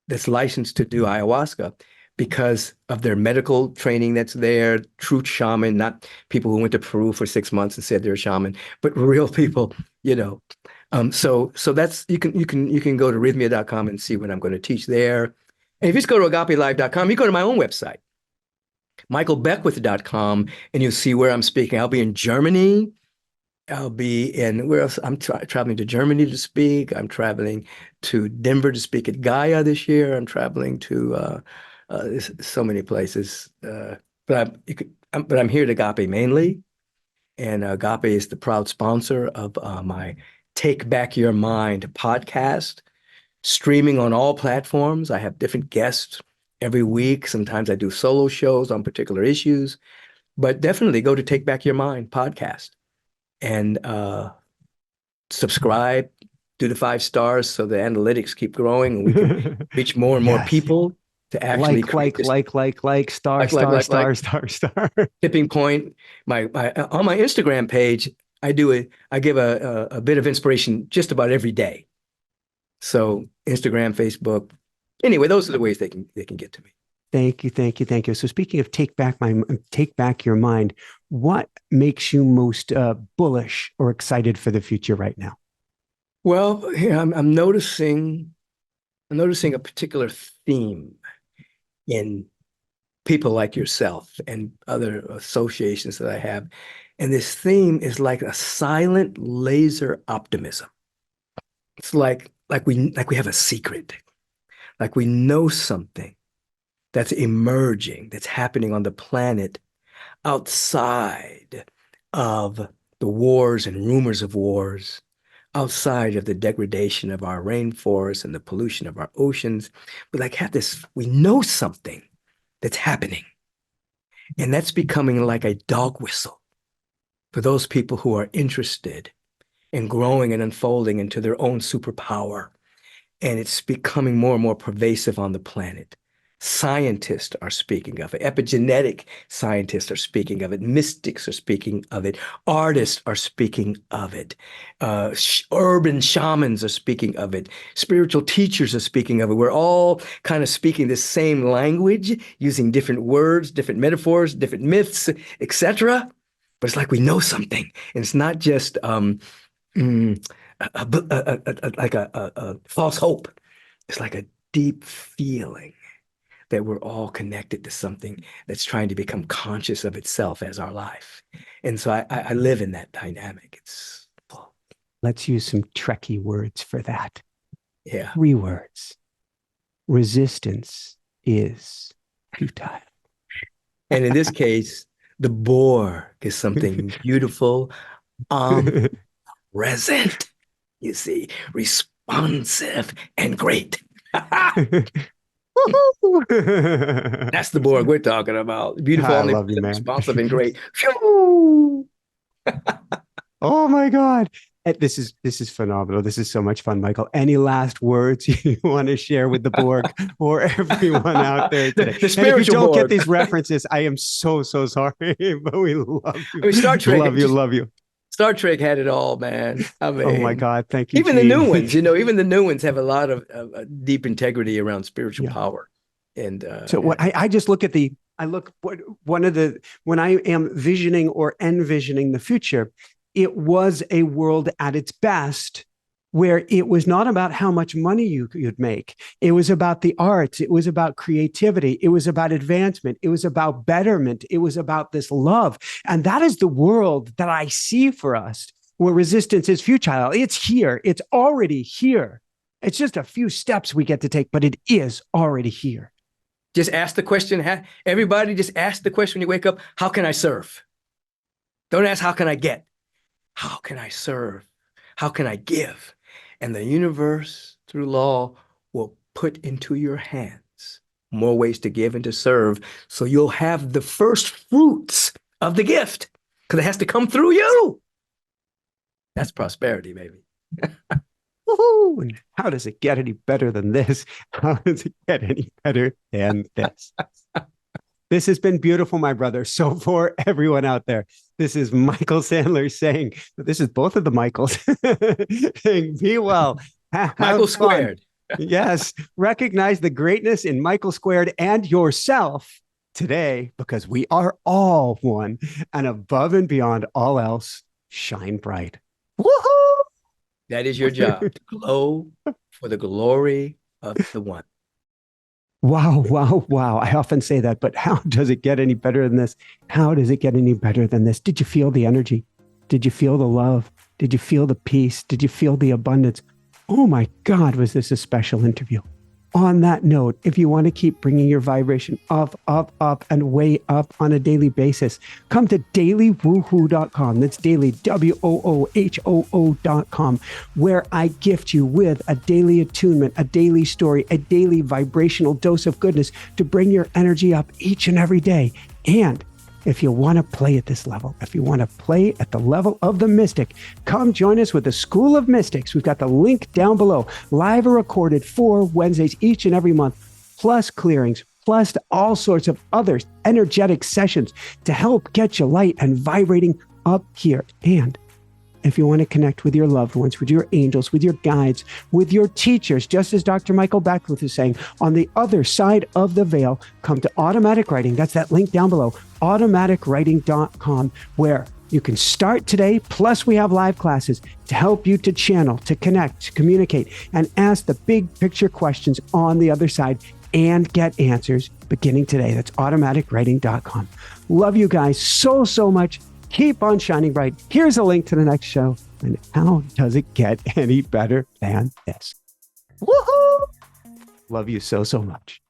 that's licensed to do ayahuasca because of their medical training that's there, true shaman, not people who went to Peru for 6 months and said they're a shaman, but real people, So that's you can go to rhythmia.com and see what I'm going to teach there. And if you just go to agapelive.com, you go to my own website, michaelbeckwith.com, and you'll see where I'm speaking. I'll be in Germany. I'll be in where else? I'm traveling to Germany to speak. I'm traveling to Denver to speak at Gaia this year. I'm traveling to so many places. But I'm here at Agape mainly, and Agape is the proud sponsor of my Take Back Your Mind podcast, streaming on all platforms. I have different guests every week. Sometimes I do solo shows on particular issues, but definitely go to Take Back Your Mind podcast and subscribe, do the 5 stars so the analytics keep growing and we can reach more and more Yes. people to actually star. Tipping point. My on my Instagram page, I give a bit of inspiration just about every day. So Instagram, Facebook. Anyway, those are the ways they can get to me. Thank you. So speaking of take back your mind, what makes you most bullish or excited for the future right now? Well, I'm noticing a particular theme in people like yourself and other associations that I have. And this theme is like a silent laser optimism. It's like we have a secret, like we know something that's emerging, that's happening on the planet outside of the wars and rumors of wars, outside of the degradation of our rainforests and the pollution of our oceans. We like have this, we know something that's happening. And that's becoming like a dog whistle for those people who are interested in growing and unfolding into their own superpower. And it's becoming more and more pervasive on the planet. Scientists are speaking of it. Epigenetic scientists are speaking of it. Mystics are speaking of it. Artists are speaking of it. Urban shamans are speaking of it. Spiritual teachers are speaking of it. We're all kind of speaking the same language, using different words, different metaphors, different myths, etc. But it's like we know something. And it's not just like a false hope. It's like a deep feeling that we're all connected to something that's trying to become conscious of itself as our life. And so I live in that dynamic. Let's use some Trekkie words for that. Yeah. 3 words. Resistance is futile. And in this case, the Borg is something beautiful, present, you see, responsive and great. That's the Borg we're talking about. Beautiful, I love you, man. responsive, and great. Oh my God. This is phenomenal. This is so much fun, Michael. Any last words you want to share with the Borg or everyone out there today? The spiritual and if you don't Borg. get these references, I am so sorry, but we love you. I mean, Star Trek, love you. Star Trek had it all, man. I mean, oh my God, thank you. Even Gene. the new ones, even the new ones have a lot of deep integrity around spiritual power. And so what I just look at when I am visioning or envisioning the future, it was a world at its best where it was not about how much money you'd make. It was about the arts. It was about creativity. It was about advancement. It was about betterment. It was about this love. And that is the world that I see for us, where resistance is futile. It's here. It's already here. It's just a few steps we get to take, but it is already here. Just ask the question. Everybody just ask the question when you wake up, how can I serve? Don't ask, how can I get? How can I serve? How can I give? And the universe, through law, will put into your hands more ways to give and to serve. So you'll have the first fruits of the gift, because it has to come through you. That's prosperity, baby. Woohoo! And how does it get any better than this? How does it get any better than this? This has been beautiful, my brother. So for everyone out there, this is Michael Sandler saying, this is both of the Michaels saying, be well. Michael squared. Yes. Recognize the greatness in Michael squared and yourself today, because we are all one, and above and beyond all else, shine bright. Woohoo! That is your job, to glow for the glory of the one. Wow. I often say that, but how does it get any better than this? How does it get any better than this? Did you feel the energy? Did you feel the love? Did you feel the peace? Did you feel the abundance? Oh my God, was this a special interview? On that note, if you want to keep bringing your vibration up, and way up on a daily basis, come to dailywoohoo.com. That's daily, WOOHOO.com, where I gift you with a daily attunement, a daily story, a daily vibrational dose of goodness to bring your energy up each and every day. And if you want to play at this level, if you want to play at the level of the mystic, come join us with the School of Mystics. We've got the link down below, live or recorded 4 Wednesdays each and every month, plus clearings, plus all sorts of other energetic sessions to help get you light and vibrating up here. And if you want to connect with your loved ones, with your angels, with your guides, with your teachers, just as Dr. Michael Beckwith is saying, on the other side of the veil, come to Automatic Writing. That's that link down below, automaticwriting.com, where you can start today. Plus, we have live classes to help you to channel, to connect, to communicate, and ask the big picture questions on the other side and get answers beginning today. That's automaticwriting.com. Love you guys so much. keep on shining bright. Here's a link to the next show. And how does it get any better than this? Woohoo! Love you so, so much.